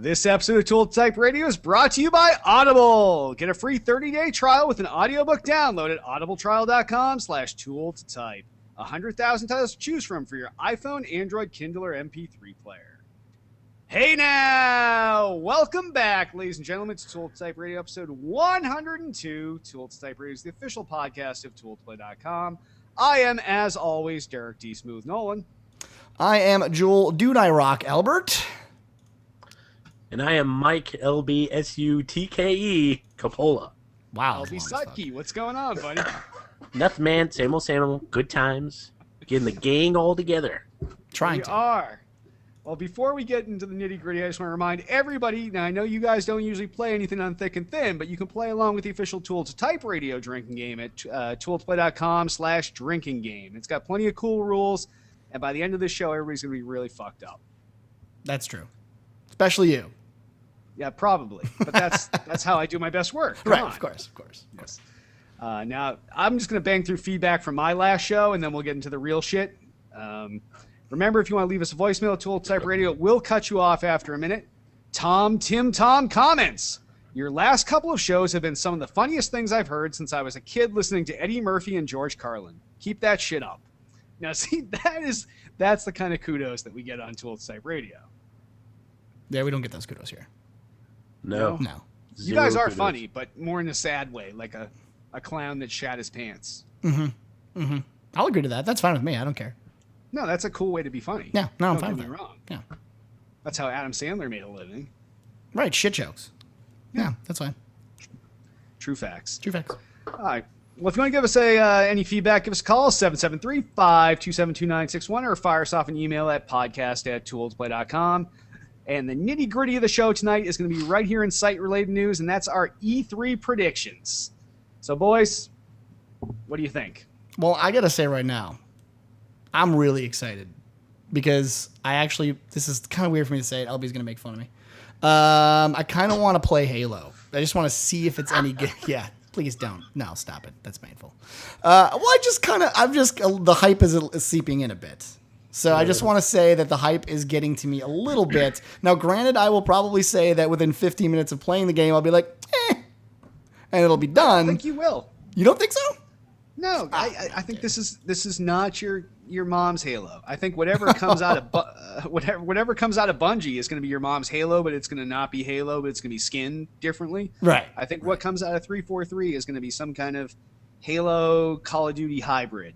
This episode of Tool Type Radio is brought to you by Audible. Get a free 30-day trial with an audiobook download at audibletrial.com/tool-to-type. 100,000 titles to choose from for your iPhone, Android, Kindle, or MP3 player. Hey now! Welcome back, ladies and gentlemen, to Tool Type Radio episode 102. Tool Type Radio is the official podcast of tooltoplay.com. I am, as always, Derek Dsmooth Nolan. I am Joel Dude I Rock Albert. And I am Mike LBSUTKE Coppola. Wow. LB Sutke, what's going on, buddy? Nothing, man. Same old, good times. Getting the gang all together. We are. Well, before we get into the nitty-gritty, I just want to remind everybody, now I know you guys don't usually play anything on Thick and Thin, but you can play along with the official Tool to Type Radio drinking game at tooltoplay.com/drinking game. It's got plenty of cool rules, and by the end of the show, everybody's going to be really fucked up. That's true. Especially you. Yeah, probably. But that's how I do my best work. Come right, on. of course. Yes. Now, I'm just going to bang through feedback from my last show, and then we'll get into the real shit. Remember, if you want to leave us a voicemail, Tool Type Radio will cut you off after a minute. Tom comments. Your last couple of shows have been some of the funniest things I've heard since I was a kid listening to Eddie Murphy and George Carlin. Keep that shit up. Now, see, that's the kind of kudos that we get on Tool Type Radio. Yeah, we don't get those kudos here. No. You guys are funny, but more in a sad way, like a clown that shat his pants. I'll agree to that. That's fine with me. I don't care. No, that's a cool way to be funny. Yeah, no, I'm don't fine get with me that. wrong. Yeah. That's how Adam Sandler made a living. Right, shit jokes. Yeah, that's fine. True facts. True facts. All right. Well, if you want to give us any feedback, give us a call, 773-527-2961, or fire us off an email at podcast@tooltoplay.com. And the nitty-gritty of the show tonight is going to be right here in site-related news, and that's our E3 predictions. So, boys, what do you think? Well, I got to say right now, I'm really excited because this is kind of weird for me to say it. LB's going to make fun of me. I kind of want to play Halo. I just want to see if it's any good. Yeah, please don't. No, stop it. That's painful. Well, the hype is seeping in a bit. So I just want to say that the hype is getting to me a little bit. Now, granted, I will probably say that within 15 minutes of playing the game, I'll be like, and it'll be done. I think you will. You don't think so? No, I think this is not your mom's Halo. I think whatever comes out of whatever comes out of Bungie is going to be your mom's Halo, but it's going to not be Halo, but it's going to be skinned differently. Right. I think what comes out of 343 is going to be some kind of Halo Call of Duty hybrid.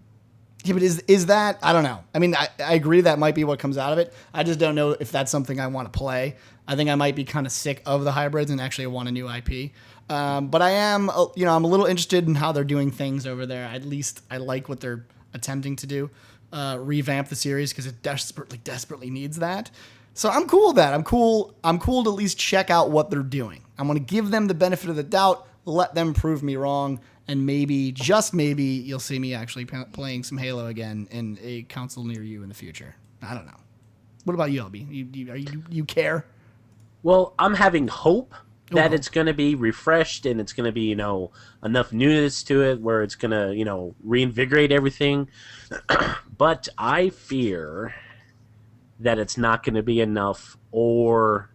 Yeah, but is that, I don't know. I mean, I agree that might be what comes out of it. I just don't know if that's something I want to play. I think I might be kind of sick of the hybrids and actually want a new IP. But I am, I'm a little interested in how they're doing things over there. At least I like what they're attempting to do. Revamp the series because it desperately needs that. So I'm cool with that. I'm cool to at least check out what they're doing. I'm going to give them the benefit of the doubt, let them prove me wrong. And maybe, just maybe, you'll see me actually playing some Halo again in a console near you in the future. I don't know. What about you, LB? You care? Well, I'm having hope that it's going to be refreshed and it's going to be, enough newness to it where it's going to, reinvigorate everything. But I fear that it's not going to be enough or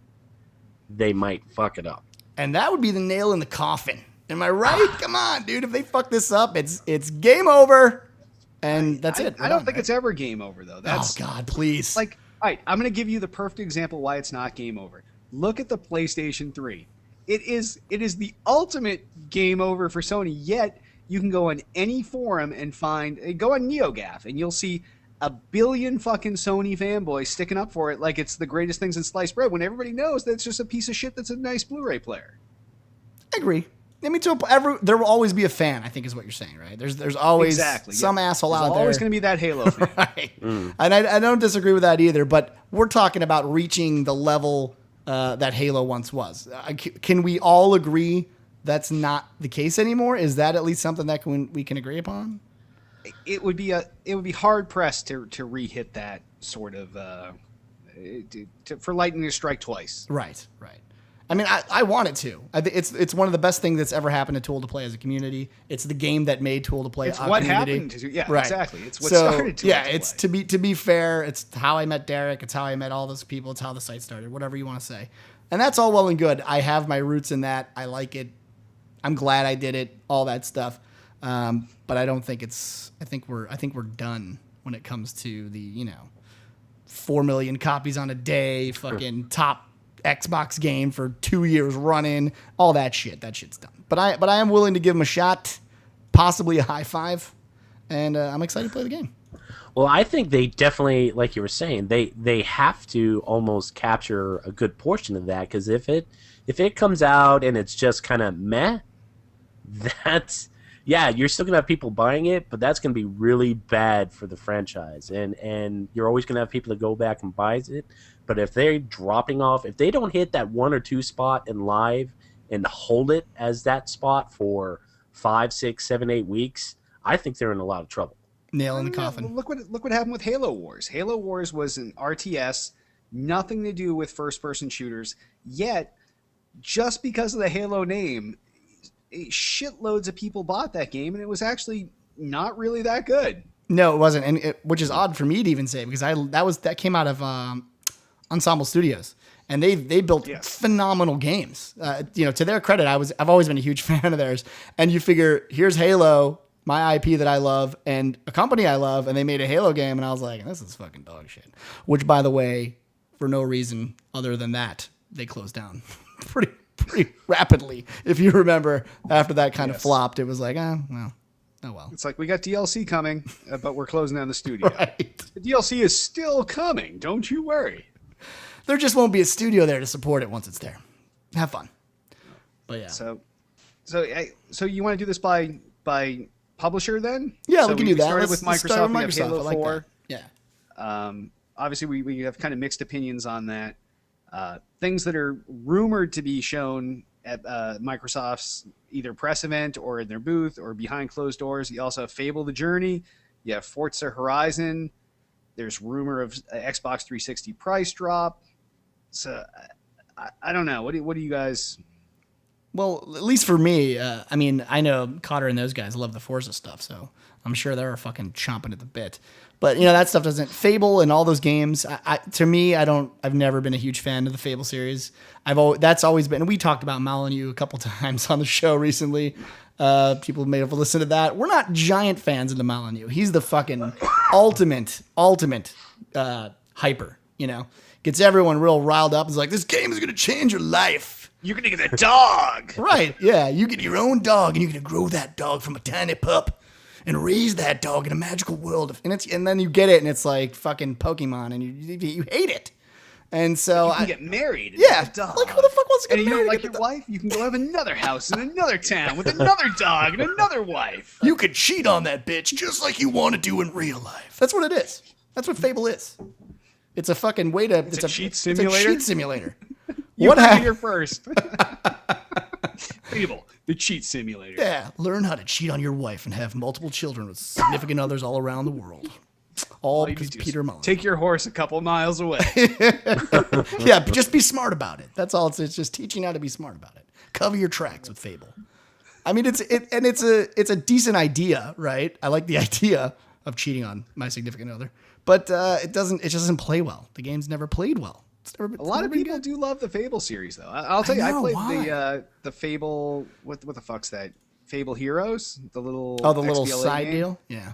they might fuck it up. And that would be the nail in the coffin. Am I right? Come on, dude. If they fuck this up, it's game over. And that's it. I don't think it's ever game over, though. Oh, God, please. All right, I'm going to give you the perfect example why it's not game over. Look at the PlayStation 3. It is the ultimate game over for Sony, yet you can go on any forum and go on NeoGAF, and you'll see a billion fucking Sony fanboys sticking up for it like it's the greatest things in sliced bread when everybody knows that it's just a piece of shit that's a nice Blu-ray player. I agree. I mean, there will always be a fan, I think is what you're saying, right? There's always some asshole out there. There's always going to be that Halo fan. Right. And I don't disagree with that either, but we're talking about reaching the level that Halo once was. Can we all agree that's not the case anymore? Is that at least something that we can agree upon? It would be hard pressed to re-hit that sort of for lightning to strike twice. Right. I mean, I want it to. I think it's one of the best things that's ever happened to Tool to Play as a community. It's the game that made Tool to Play it's a what community. Happened to yeah, right. Exactly. It's what started Tool yeah, to it's Play. to be fair, it's how I met Derek, it's how I met all those people, it's how the site started, whatever you want to say. And that's all well and good. I have my roots in that. I like it. I'm glad I did it. All that stuff. But I don't think it's. I think we're done when it comes to the 4 million copies on a day, fucking top Xbox game for 2 years running, all that shit. That shit's done. But I am willing to give them a shot, possibly a high five, and I'm excited to play the game. Well, I think they definitely, like you were saying, they have to almost capture a good portion of that, because if it comes out and it's just kind of meh, that's you're still gonna have people buying it, but that's gonna be really bad for the franchise, and you're always gonna have people that go back and buys it. But if they're dropping off, if they don't hit that 1 or 2 spot in live and hold it as that spot for 5, 6, 7, 8 weeks, I think they're in a lot of trouble. Nail in the coffin. Look what happened with Halo Wars. Halo Wars was an RTS, nothing to do with first-person shooters. Yet, just because of the Halo name, shitloads of people bought that game, and it was actually not really that good. No, it wasn't, and which is odd for me to even say, because that came out of Ensemble Studios, and they built phenomenal games. To their credit, I've always been a huge fan of theirs. And you figure, here's Halo, my IP that I love, and a company I love, and they made a Halo game, and I was like, this is fucking dog shit. Which, by the way, for no reason other than that, they closed down pretty rapidly. If you remember, after that kind of flopped, it was like, oh well. It's like, we got DLC coming, but we're closing down the studio. Right. The DLC is still coming. Don't you worry. There just won't be a studio there to support it once it's there. Have fun. But yeah. So you want to do this by publisher then? Yeah, so we can do that. Started Let's with Microsoft. start with we have Microsoft. Halo I like 4. that. Yeah. Obviously, we have kind of mixed opinions on that. Things that are rumored to be shown at Microsoft's either press event or in their booth or behind closed doors. You also have Fable the Journey. You have Forza Horizon. There's rumor of Xbox 360 price drop. So I don't know. What do you guys? Well, at least for me, I know Cotter and those guys love the Forza stuff, so I'm sure they're fucking chomping at the bit. But that stuff doesn't. Fable and all those games. To me, I've never been a huge fan of the Fable series. That's always been. And we talked about Molyneux a couple times on the show recently. People may have listened to that. We're not giant fans of the Molyneux. He's the fucking ultimate hyper. Gets everyone real riled up. He's like, this game is gonna change your life. You're gonna get a dog. Right? Yeah, you get your own dog, and you're gonna grow that dog from a tiny pup and raise that dog in a magical world. And then you get it, and it's like fucking Pokemon, and you hate it. And so you can get married. Yeah, and have a dog. like who the fuck wants to get married? And you don't like your dog? wife? You can go have another house in another town with another dog and another wife. You could cheat on that bitch just like you want to do in real life. That's what it is. That's what Fable is. It's a fucking way to. It's a cheat simulator. It's a cheat simulator. What happened here first? Fable, the cheat simulator. Yeah, learn how to cheat on your wife and have multiple children with significant others all around the world. All because Peter Mullen. Take your horse a couple miles away. Yeah, just be smart about it. That's all. It's just teaching how to be smart about it. Cover your tracks with Fable. I mean, it's a decent idea, right? I like the idea of cheating on my significant other, but it doesn't play well. The game's never played well. A lot of people do love the Fable series, though. I'll tell you, I played the Fable. What the fuck's that? Fable Heroes, the little little XBLA side game. deal. Yeah.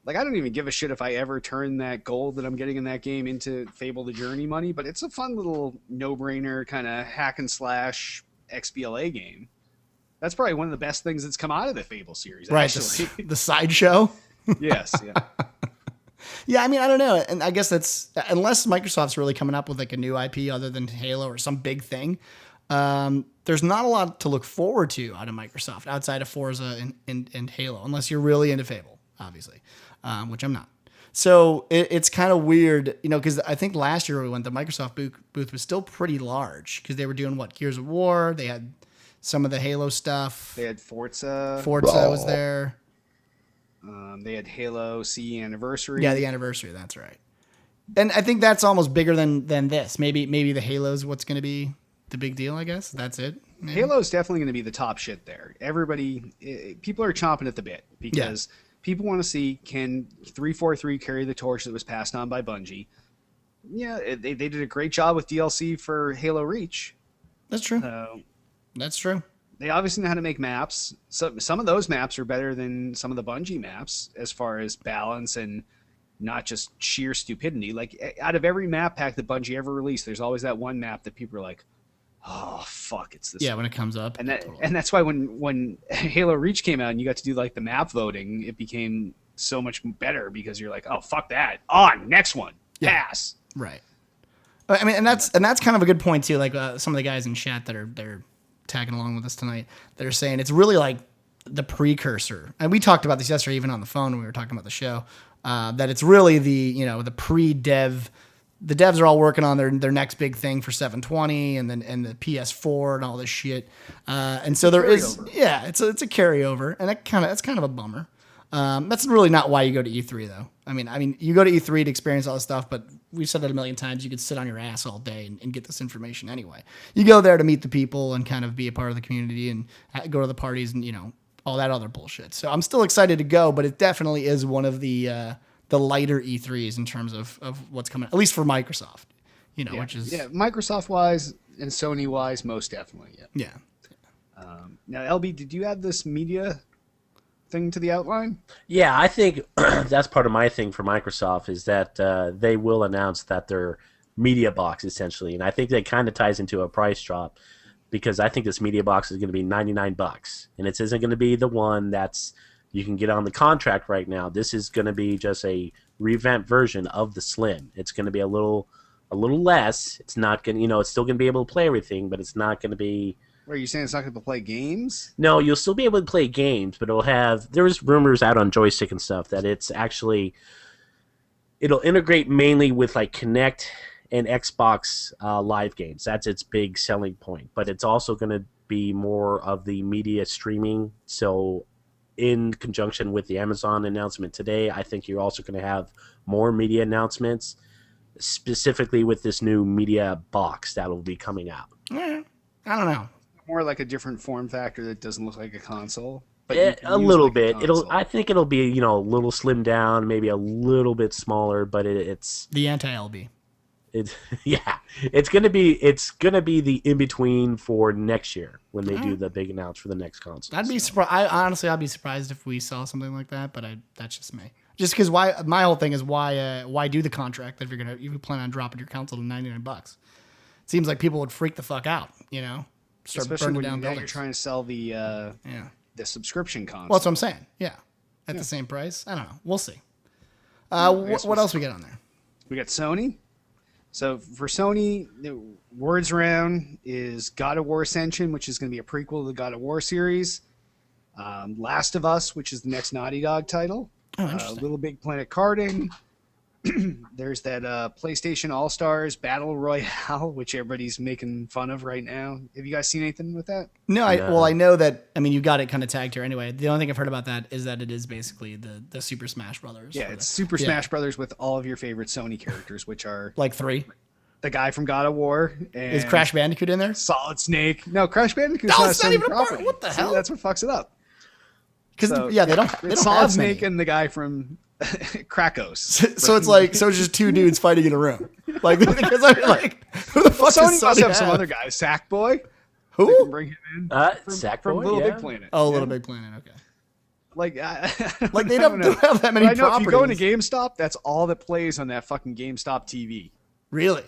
Like, I don't even give a shit if I ever turn that gold that I'm getting in that game into Fable the Journey money, but it's a fun little no-brainer kind of hack and slash XBLA game. That's probably one of the best things that's come out of the Fable series. Right, actually. the sideshow. Yes, yeah. Yeah, I mean, I don't know. And I guess that's, unless Microsoft's really coming up with like a new IP other than Halo or some big thing, there's not a lot to look forward to out of Microsoft outside of Forza and Halo, unless you're really into Fable, obviously, which I'm not. So it's kind of weird, because I think last year we went, the Microsoft booth was still pretty large because they were doing Gears of War. They had some of the Halo stuff. They had Forza. Forza was there. They had Halo CE Anniversary. Yeah, the anniversary. That's right. And I think that's almost bigger than this. Maybe the Halo's what's going to be the big deal, I guess. That's it. Maybe. Halo's definitely going to be the top shit there. People are chomping at the bit because people want to see, can 343 carry the torch that was passed on by Bungie? Yeah, they did a great job with DLC for Halo Reach. That's true. So That's true. they obviously know how to make maps. So some of those maps are better than some of the Bungie maps as far as balance and not just sheer stupidity. Like out of every map pack that Bungie ever released, there's always that one map that people are like, "Oh fuck, it's this." Yeah, when it comes up, and that totally. and that's why when Halo Reach came out and you got to do like the map voting, it became so much better because you're like, "Oh fuck that, on next one, pass." Right. I mean, and that's kind of a good point too. Like some of the guys in chat that they're tagging along with us tonight, they're saying it's really like the precursor, and we talked about this yesterday, even on the phone when we were talking about the show. That it's really the pre-dev. The devs are all working on their next big thing for 720 and the PS4 and all this shit. And so there is, it's a carryover, and that's kind of a bummer. That's really not why you go to E3 though. I mean, you go to E3 to experience all this stuff, but we've said that a million times. You could sit on your ass all day and get this information anyway. You go there to meet the people and kind of be a part of the community and go to the parties and all that other bullshit. So I'm still excited to go, but it definitely is one of the lighter E3s in terms of what's coming, at least for Microsoft. Which is Microsoft wise and Sony wise, most definitely. Yeah. Now, LB, did you add this media thing to the outline? Yeah, I think that's part of my thing for Microsoft is that they will announce that their media box essentially, and I think that kind of ties into a price drop because I think this media box is going to be $99, and it isn't going to be the one that's you can get on the contract right now. This is going to be just a revamped version of the Slim. It's going to be a little less. It's not going to, it's still going to be able to play everything, but it's not going to be. Are you saying it's not going to play games? No, you'll still be able to play games, but it'll have. There's rumors out on Joystick and stuff that it'll integrate mainly with like Kinect and Xbox Live games. That's its big selling point. But it's also going to be more of the media streaming. So, in conjunction with the Amazon announcement today, I think you're also going to have more media announcements, specifically with this new media box that will be coming out. I don't know. More like a different form factor that doesn't look like a console. But A little bit. I think it'll be a little slimmed down, maybe a little bit smaller, but it's the anti-LB. It's gonna be the in between for next year when they do the big announce for the next console. I'd be surprised. I'd be surprised if we saw something like that, but that's just me. Just because my whole thing is why do the contract if you plan on dropping your console to $99? It seems like people would freak the fuck out, start especially burning when down buildings. you're trying to sell the subscription console. Well, that's what I'm saying. Yeah, at the same price. I don't know. We'll see. What else we got on there? We got Sony. So for Sony, the words around is God of War Ascension, which is going to be a prequel to the God of War series. Last of Us, which is the next Naughty Dog title. Oh, interesting. Little Big Planet karting. There's that PlayStation All-Stars Battle Royale, which everybody's making fun of right now. Have you guys seen anything with that? No, I know that. I mean, you got it kind of tagged here anyway. The only thing I've heard about that is that it is basically the Super Smash Brothers. Yeah, it's Super Smash Brothers with all of your favorite Sony characters, which are like 3. The guy from God of War. And is Crash Bandicoot in there? Solid Snake. No, Crash Bandicoot's no, not it's not even a part. property. What the hell? See, that's what fucks it up. Because they don't Solid have Snake many. and the guy from Krakos. So it's just 2 dudes fighting in a room. Like, because I'm like, who the fuck Sony does must Sony have some other guy, Sackboy. Who? They can bring him in. Sackboy from Little Big Planet. Oh, Little Big Planet. Okay. Like, they don't have that many I know properties. if you go into GameStop, that's all that plays on that fucking GameStop TV. Really?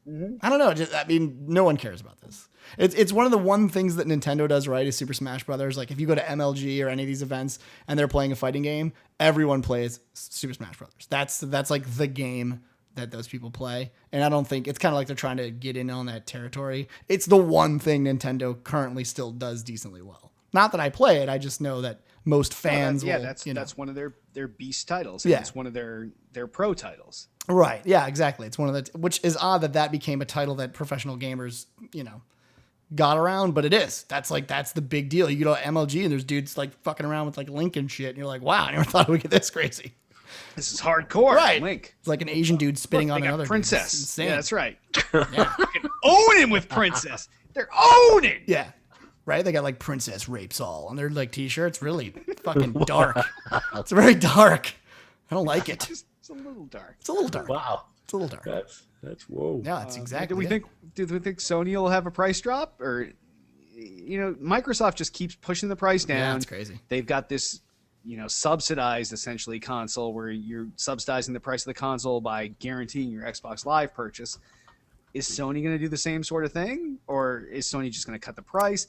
Mm-hmm. I don't know. No one cares about this. It's one of the things that Nintendo does right is Super Smash Brothers. Like if you go to MLG or any of these events and they're playing a fighting game, everyone plays Super Smash Brothers. That's like the game that those people play. And I don't think it's kind of like they're trying to get in on that territory. It's the one thing Nintendo currently still does decently well. Not that I play it. I just know that most fans that's one of their beast titles. Yeah. It's one of their pro titles. Right. Yeah, exactly. It's one of the, which is odd that became a title that professional gamers, got around, but it is. That's the big deal. You go to MLG and there's dudes like fucking around with like Link and shit, and you're like, wow, I never thought it would get this crazy. This is hardcore. Right. Link. It's like an Asian dude spitting on got another princess. Dude. It's insane. Yeah, that's right. Yeah. Fucking own him with princess. They're owning. Yeah. Right? They got like princess rapes all on their like t-shirts. Really fucking dark. It's very dark. I don't like it. It's a little dark. It's a little dark. Wow. It's a little dark. That's whoa. Yeah, that's exactly. Do we think Sony will have a price drop, or Microsoft just keeps pushing the price down? Yeah, that's crazy. They've got this, subsidized essentially console where you're subsidizing the price of the console by guaranteeing your Xbox Live purchase. Is Sony going to do the same sort of thing, or is Sony just going to cut the price?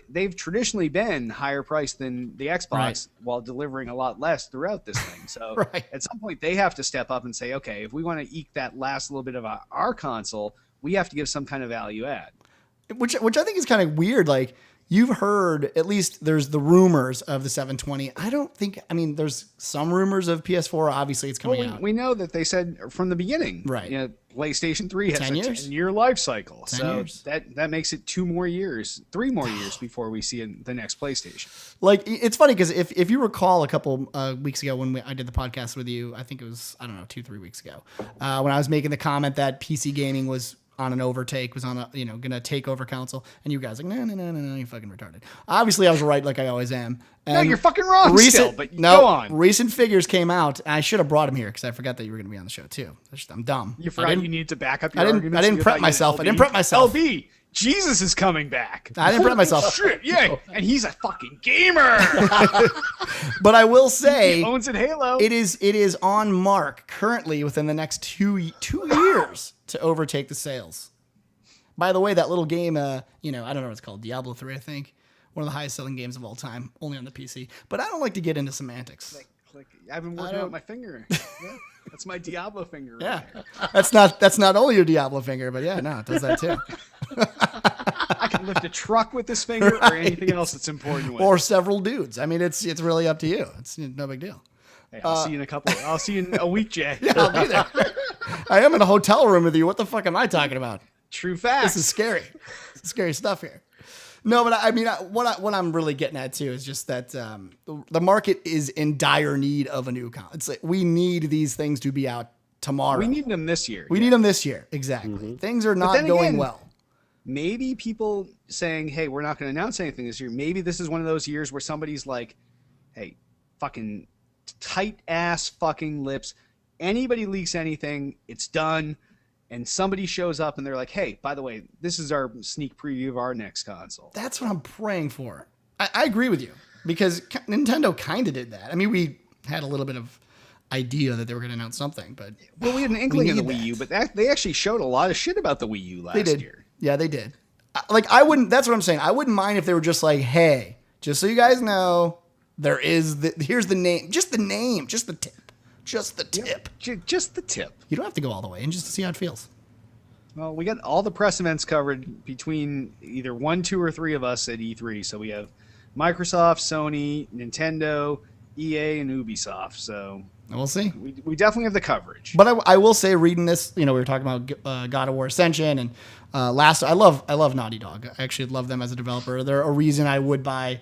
They've traditionally been higher priced than the Xbox while delivering a lot less throughout this thing. So at some point they have to step up and say, okay, if we want to eke that last little bit of our console, we have to give some kind of value add. Which I think is kind of weird. Like, you've heard, at least there's the rumors of the 720. There's some rumors of PS4. Obviously, it's coming out. We know that they said from the beginning, right? PlayStation 3 has 10 a years? 10-year life cycle. 10 so years. that makes it 3 more years before we see the next PlayStation. Like, it's funny because if you recall a couple weeks ago when I did the podcast with you, I think it was, 2-3 weeks ago, when I was making the comment that PC gaming was on an overtake, was on a, gonna take over console, and you guys like, no, you fucking retarded. Obviously, I was right, like I always am. And no, you're fucking wrong still, but go on. Recent figures came out, and I should have brought him here because I forgot that you were gonna be on the show too. I'm dumb. You forgot you needed to back up your arguments. I didn't prep myself. LB, Jesus is coming back. I didn't prep myself. Shit, yeah, and he's a fucking gamer. But I will say, he owns it Halo. It is on mark currently within the next two years to overtake the sales. By the way, that little game, I don't know what it's called, Diablo 3, I think, one of the highest selling games of all time, only on the PC. But I don't like to get into semantics. I've been working out my finger. Yeah, that's my Diablo finger. Yeah, that's not only your Diablo finger, but yeah, no, it does that too. I can lift a truck with this finger or anything else that's important with. Or several dudes. I mean, it's really up to you. It's no big deal. Hey, I'll see you in I'll see you in a week, Jay. Yeah, I'll be there. I am in a hotel room with you. What the fuck am I talking about? True fact. This is scary. This is scary stuff here. No, but I mean, what I'm really getting at too is just that the market is in dire need of a new console. It's like we need these things to be out tomorrow. We need them this year. We need them this year. Exactly. Mm-hmm. Things are not going well. Maybe people saying, hey, we're not going to announce anything this year. Maybe this is one of those years where somebody's like, hey, fucking tight ass fucking lips. Anybody leaks anything, it's done. And somebody shows up and they're like, hey, by the way, this is our sneak preview of our next console. That's what I'm praying for. I agree with you because Nintendo kind of did that. I mean, we had a little bit of idea that they were going to announce something, but we had an inkling of the Wii U, but they actually showed a lot of shit about the Wii U last year. Yeah, they did. I wouldn't. That's what I'm saying. I wouldn't mind if they were just like, hey, just so you guys know, here's the name, just the name, just the tip. Just the tip. Yep. Just the tip. You don't have to go all the way in just to see how it feels. Well, we got all the press events covered between either 1, 2, or 3 of us at E3. So we have Microsoft, Sony, Nintendo, EA, and Ubisoft. So we'll see. We definitely have the coverage. But I will say, reading this, we were talking about God of War Ascension and I love Naughty Dog. I actually love them as a developer. They're a reason I would buy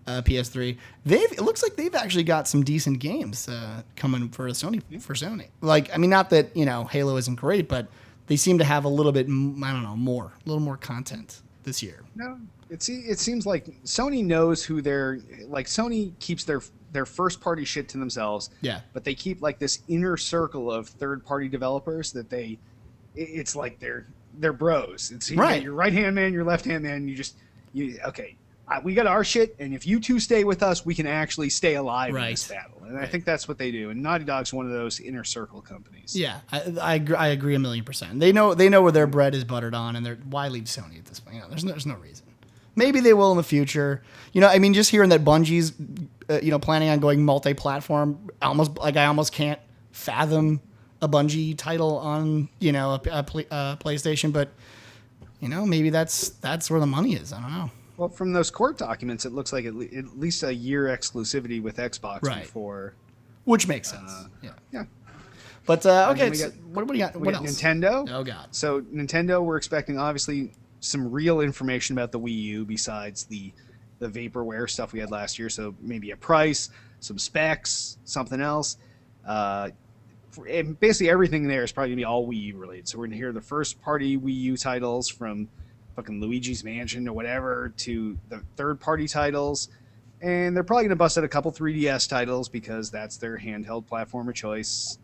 PS3. It looks like they've actually got some decent games coming for Sony. Like, I mean, not that Halo isn't great, but they seem to have a little bit, a little more content this year. No, it seems like Sony knows who they're like. Sony keeps their first party shit to themselves. Yeah, but they keep like this inner circle of third party developers that it's like they're bros. It's right. Your right hand man, your left hand man. Okay. We got our shit, and if you two stay with us, we can actually stay alive in this battle. And I think that's what they do. And Naughty Dog's one of those inner circle companies. Yeah, I agree 1,000,000%. They know where their bread is buttered on, and why leave Sony at this point? There's no reason. Maybe they will in the future. Just hearing that Bungie's, planning on going multi-platform, I almost can't fathom a Bungie title on, a PlayStation. But, maybe that's where the money is. I don't know. Well, from those court documents, it looks like at least a year exclusivity with Xbox before. Which makes sense. Yeah. But, okay, what do we got? What else? Nintendo? Oh, God. So, Nintendo, we're expecting, obviously, some real information about the Wii U besides the vaporware stuff we had last year. So, maybe a price, some specs, something else. And basically, everything there is probably going to be all Wii U related. So, we're going to hear the first-party Wii U titles from fucking Luigi's Mansion or whatever to the third-party titles, and they're probably going to bust out a couple 3DS titles because that's their handheld platform of choice.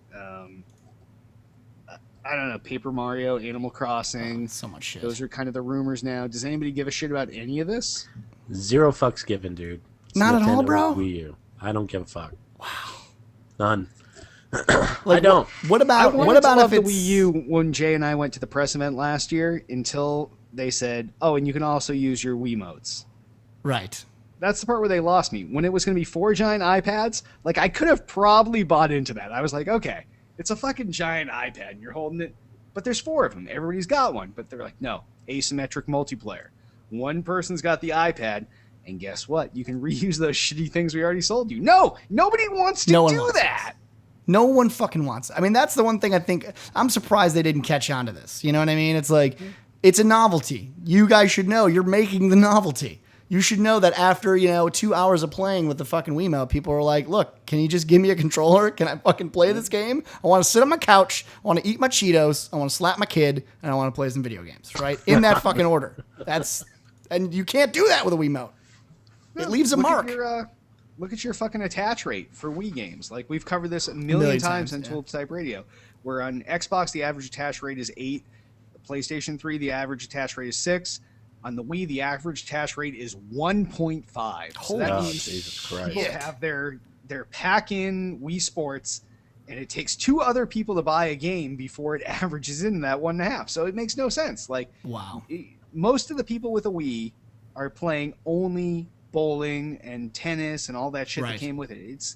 I don't know, Paper Mario, Animal Crossing. So much shit. Those are kind of the rumors now. Does anybody give a shit about any of this? Zero fucks given, dude. It's Not at all, Nintendo bro? Wii U. I don't give a fuck. Wow. None. Like, I don't. What I about wanted to love if the it's Wii U when Jay and I went to the press event last year until they said, "Oh, and you can also use your Wiimotes." right? That's the part where they lost me. When it was going to be 4 giant iPads, like I could have probably bought into that. I was like, okay, it's a fucking giant iPad and you're holding it, but there's 4 of them. Everybody's got one, but they're like, no, asymmetric multiplayer. One person's got the iPad, and guess what? You can reuse those shitty things we already sold you. No, nobody wants to do that. No one fucking wants it. I mean, that's the one thing I think I'm surprised they didn't catch on to this. You know what I mean? It's like, it's a novelty. You guys should know you're making the novelty. You should know that after, 2 hours of playing with the fucking Wiimote, people are like, look, can you just give me a controller? Can I fucking play this game? I want to sit on my couch. I want to eat my Cheetos. I want to slap my kid. And I want to play some video games, right? In that fucking order. And you can't do that with a Wiimote. It leaves a mark. Look at your fucking attach rate for Wii games. Like, we've covered this a million times on Tool Type Radio, where on Xbox, the average attach rate is 8. The PlayStation 3, the average attach rate is 6. On the Wii, the average attach rate is 1.5. So that means Jesus Christ. people have their pack-in Wii Sports, and it takes 2 other people to buy a game before it averages in that 1.5. So it makes no sense. Like, wow. Most of the people with a Wii are playing only bowling and tennis and all that shit that came with it.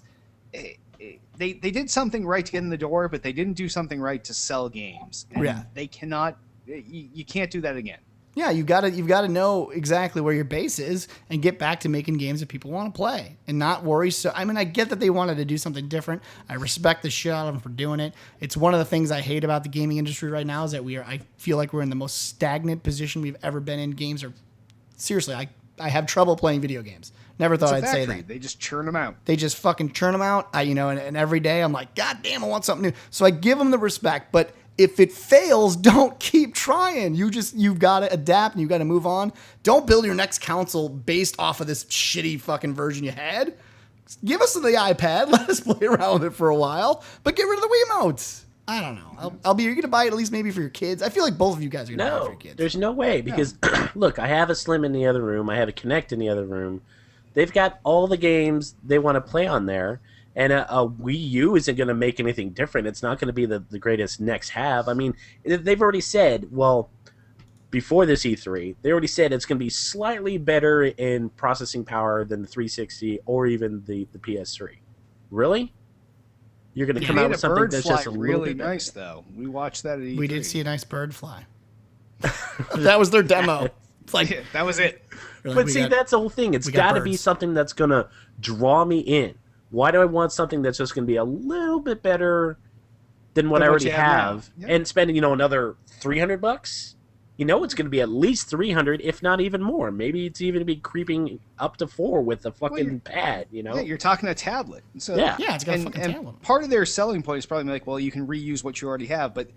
They did something right to get in the door, but they didn't do something right to sell games. And they cannot. You can't do that again. Yeah, you've got to know exactly where your base is and get back to making games that people want to play and not worry. So, I mean, I get that they wanted to do something different. I respect the shit out of them for doing it. It's one of the things I hate about the gaming industry right now is that I feel like we're in the most stagnant position we've ever been in. Games are, seriously, I have trouble playing video games. Never thought I'd say that. They just churn them out. They just fucking churn them out. And every day I'm like, God damn, I want something new. So I give them the respect, but if it fails, don't keep trying. You've got to adapt and you've got to move on. Don't build your next console based off of this shitty fucking version you had. Give us the iPad. Let us play around with it for a while, but get rid of the Wiimotes. I don't know. You're going to buy it at least maybe for your kids. I feel like both of you guys are going to buy it for your kids. There's no way because, look, I have a Slim in the other room. I have a Kinect in the other room. They've got all the games they want to play on there. And a Wii U isn't going to make anything different. It's not going to be the greatest next have. I mean, they've already said, well, before this E3, they already said it's going to be slightly better in processing power than the 360 or even the PS3. Really? You're going to come out with something that's just a really little bit nice, though. We watched that at E3. We did see a nice bird fly. That was their demo. It's like that was it. But see, that's the whole thing. It's got to be something that's going to draw me in. Why do I want something that's just going to be a little bit better than what I already have and spending, another $300? It's going to be at least 300, if not even more. Maybe it's even be creeping up to 4 with a fucking pad, Yeah, you're talking a tablet. So, it's got a fucking tablet. Part of their selling point is probably like, well, you can reuse what you already have, but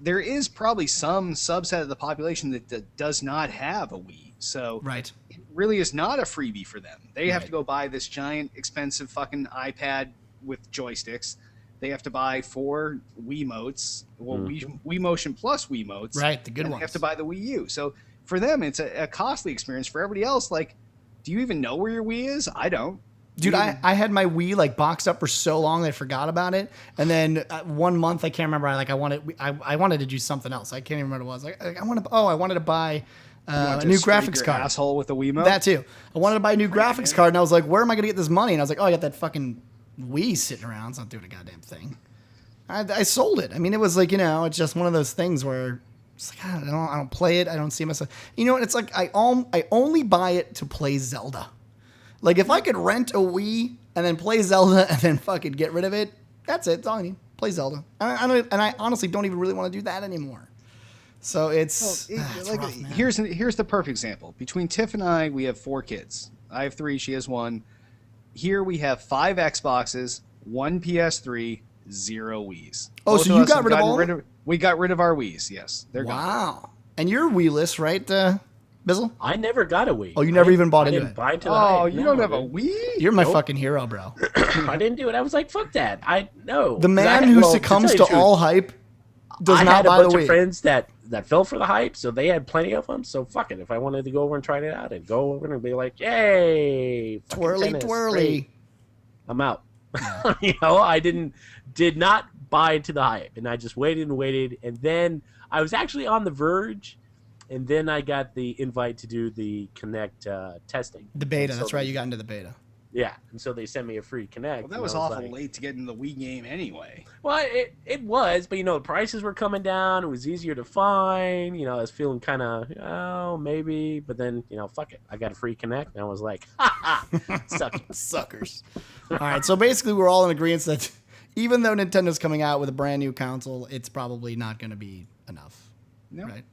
there is probably some subset of the population that does not have a Wii. So it really is not a freebie for them. They have to go buy this giant, expensive fucking iPad with joysticks. They have to buy 4 Wiimotes, Wii Motion Plus Wiimotes. Right, the good ones. They have to buy the Wii U. So for them, it's a costly experience. For everybody else, like, do you even know where your Wii is? I don't. Dude, I had my Wii boxed up for so long that I forgot about it, and then 1 month I can't remember. I wanted to do something else. I can't even remember what it was. I wanted to buy a new graphics card. Asshole with the Wiimote. That too. I wanted to buy a new graphics card, and I was like, where am I going to get this money? And I was like, I got that fucking Wii sitting around. It's not doing a goddamn thing. I sold it. I mean, it was like it's just one of those things where it's like I don't play it. I don't see myself. It's like I only buy it to play Zelda. Like, if I could rent a Wii and then play Zelda and then fucking get rid of it, that's it. That's all I need. Play Zelda. I honestly don't even really want to do that anymore. So it's rough, man. Here's the perfect example. Between Tiff and I, we have 4 kids. I have 3. She has 1. Here we have 5 Xboxes, 1 PS3, 0 Wiis. Oh, so you got rid of all? We got rid of our Wiis, yes. They're gone. Wow. And you're Wii-less, right, Bizzle? I never got a Wii. Oh, you never even bought into it? I didn't buy into it. Oh, you don't have a Wii? You're my fucking hero, bro. I didn't do it. I was like, fuck that. The man who succumbs to all hype does I not had a buy the bunch of Wii. friends that fell for the hype, so they had plenty of them. So fuck it. If I wanted to go over and try it out, I'd go over and be like, "Yay, fucking Twirly, tennis, twirly. great." I'm out. I did not buy into the hype, and I just waited and waited, and then I was actually on the verge, and then I got the invite to do the Connect testing. The beta. So That's right. You got into the beta. Yeah, and so they sent me a free Connect. Well, that was awful late to get in the Wii game anyway. Well, it was, but the prices were coming down. It was easier to find. I was feeling kind of, maybe, but then fuck it. I got a free Connect, and I was like, ha ha, suck it. Suckers. All right, so basically we're all in agreement that even though Nintendo's coming out with a brand new console, it's probably not going to be enough. No. Right?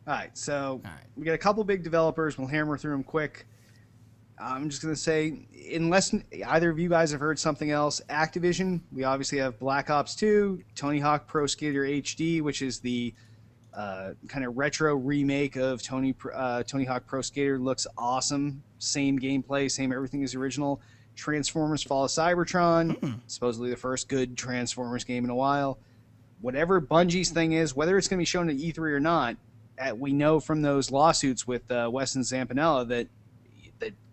All right, so we got a couple big developers. We'll hammer through them quick. I'm just going to say, unless either of you guys have heard something else, Activision, we obviously have Black Ops 2, Tony Hawk Pro Skater HD, which is the kind of retro remake of Tony Hawk Pro Skater. Looks awesome. Same gameplay, same everything as the original. Transformers Fall of Cybertron, supposedly the first good Transformers game in a while. Whatever Bungie's thing is, whether it's going to be shown at E3 or not, we know from those lawsuits with Weston Zampanella that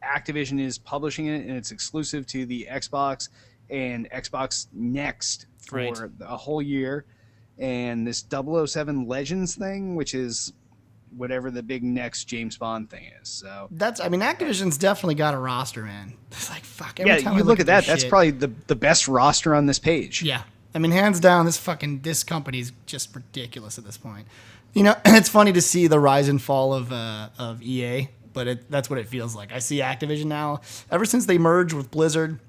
Activision is publishing it, and it's exclusive to the Xbox and Xbox Next for a whole year. And this 007 Legends thing, which is whatever the big next James Bond thing is. So Activision's definitely got a roster, man. It's like, fuck. Every time you look at that, that's probably the best roster on this page. Yeah. Hands down, this company's just ridiculous at this point. It's funny to see the rise and fall of EA, but that's what it feels like. I see Activision now. Ever since they merged with Blizzard,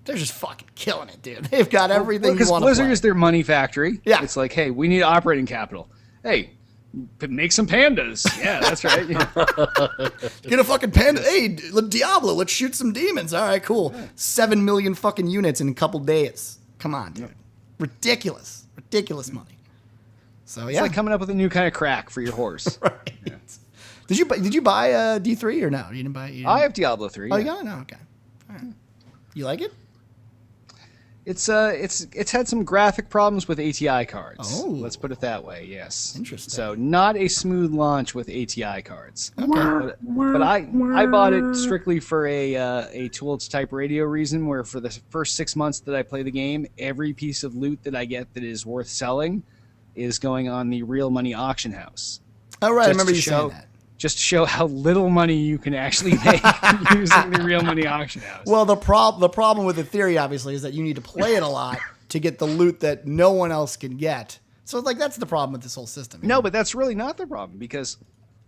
they're just fucking killing it, dude. They've got everything you want to play. Because Blizzard is their money factory. Yeah. It's like, hey, we need operating capital. Hey, make some pandas. Yeah, that's right. Get a fucking panda. Hey, Diablo, let's shoot some demons. All right, cool. 7 million fucking units in a couple days. Come on, dude. Ridiculous money. So it's like coming up with a new kind of crack for your horse. Right. Yeah. Did you buy D3 or no? You didn't buy it? I have Diablo 3. Oh, you got it? No, okay. All right. You like it? It's had some graphic problems with ATI cards. Oh. Let's put it that way, yes. Interesting. So not a smooth launch with ATI cards. Okay. But I bought it strictly for a Tool Type Radio reason, where for the first 6 months that I play the game, every piece of loot that I get that is worth selling is going on the real money auction house. Oh, right. I remember you saying that. Just to show how little money you can actually make using the real money auction house. Well, the problem with the theory, obviously, is that you need to play it a lot to get the loot that no one else can get. So, that's the problem with this whole system. No, but that's really not the problem, because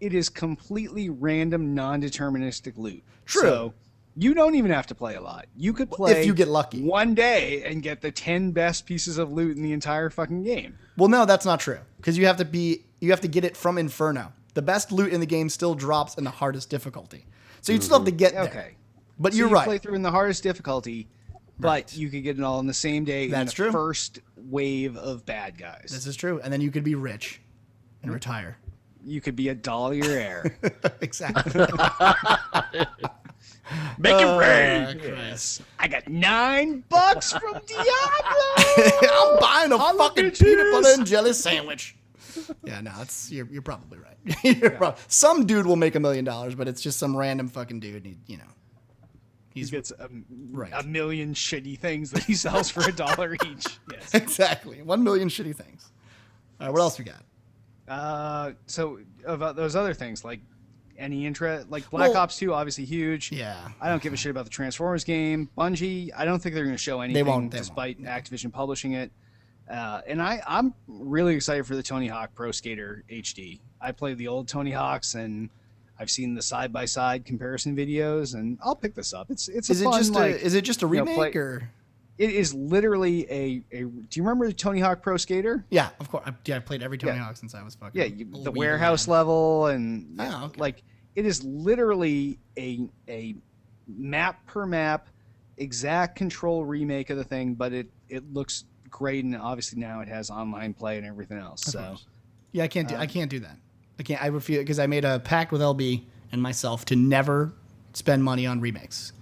it is completely random, non-deterministic loot. True. So you don't even have to play a lot. You could play if you get lucky one day and get the 10 best pieces of loot in the entire fucking game. Well, no, that's not true, because you have to get it from Inferno. The best loot in the game still drops in the hardest difficulty. So you'd still have to get there. Okay. But so you're you right. Play through in the hardest difficulty, but you could get it all in the same day. That's true. First wave of bad guys. This is true. And then you could be rich and retire. You could be a Dollier heir. Exactly. Make it rain. Yes. I got $9 from Diablo. I'm buying a fucking peanut butter and jelly sandwich. Yeah, no, you're probably right. Some dude will make $1 million, but it's just some random fucking dude. He gets a right. million shitty things that he sells for $1 each. Yes, exactly. 1 million shitty things. All right, what else we got? So about those other things, like any interest, like Black Ops 2, obviously huge. Yeah. I don't give a shit about the Transformers game. Bungie, I don't think they're going to show anything despite Activision publishing it. And I'm really excited for the Tony Hawk Pro Skater HD. I played the old Tony Hawks, and I've seen the side-by-side comparison videos, and I'll pick this up. It's is fun, is it just a remake or? It is literally a. Do you remember the Tony Hawk Pro Skater? Yeah, of course. I played every Tony Hawk since I was fucking. Yeah, the warehouse level, and okay. It is literally a map per map, exact control remake of the thing, but it looks great, and obviously now it has online play and everything else. So yeah, I can't do that. I refuse, because I made a pact with LB and myself to never spend money on remakes.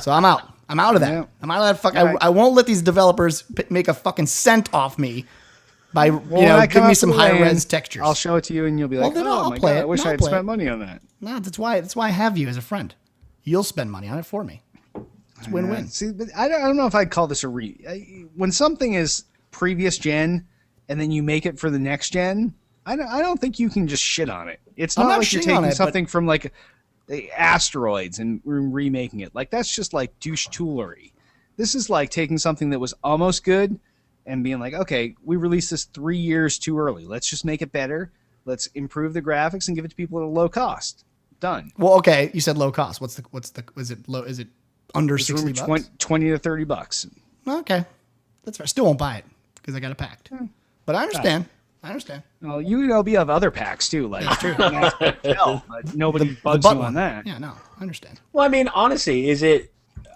So I'm out. I'm out of that. Yeah. I'm out of that. I won't let these developers make a fucking cent off me by give me some high res textures. I'll show it to you, and you'll be like, then "Oh I'll my play god, it. I wish No, I I'll had play spent it. money on that." No, that's why I have you as a friend. You'll spend money on it for me. It's win-win. See, but I don't know if I'd call this when something is previous gen, and then you make it for the next gen. I don't think you can just shit on it. It's not like you're taking something from like asteroids and remaking it. Like that's just like douche toolery. This is like taking something that was almost good and being like, okay, we released this 3 years too early. Let's just make it better. Let's improve the graphics and give it to people at a low cost. Done. Well, okay, you said low cost. What's the is it low? Is it under $60? 20 to $30. Okay, that's fair. Still won't buy it because I got it packed. But I understand. Well, you have other packs too. Like That's true. but nobody bugs you on that. Yeah, no, I understand. Well, I mean, honestly,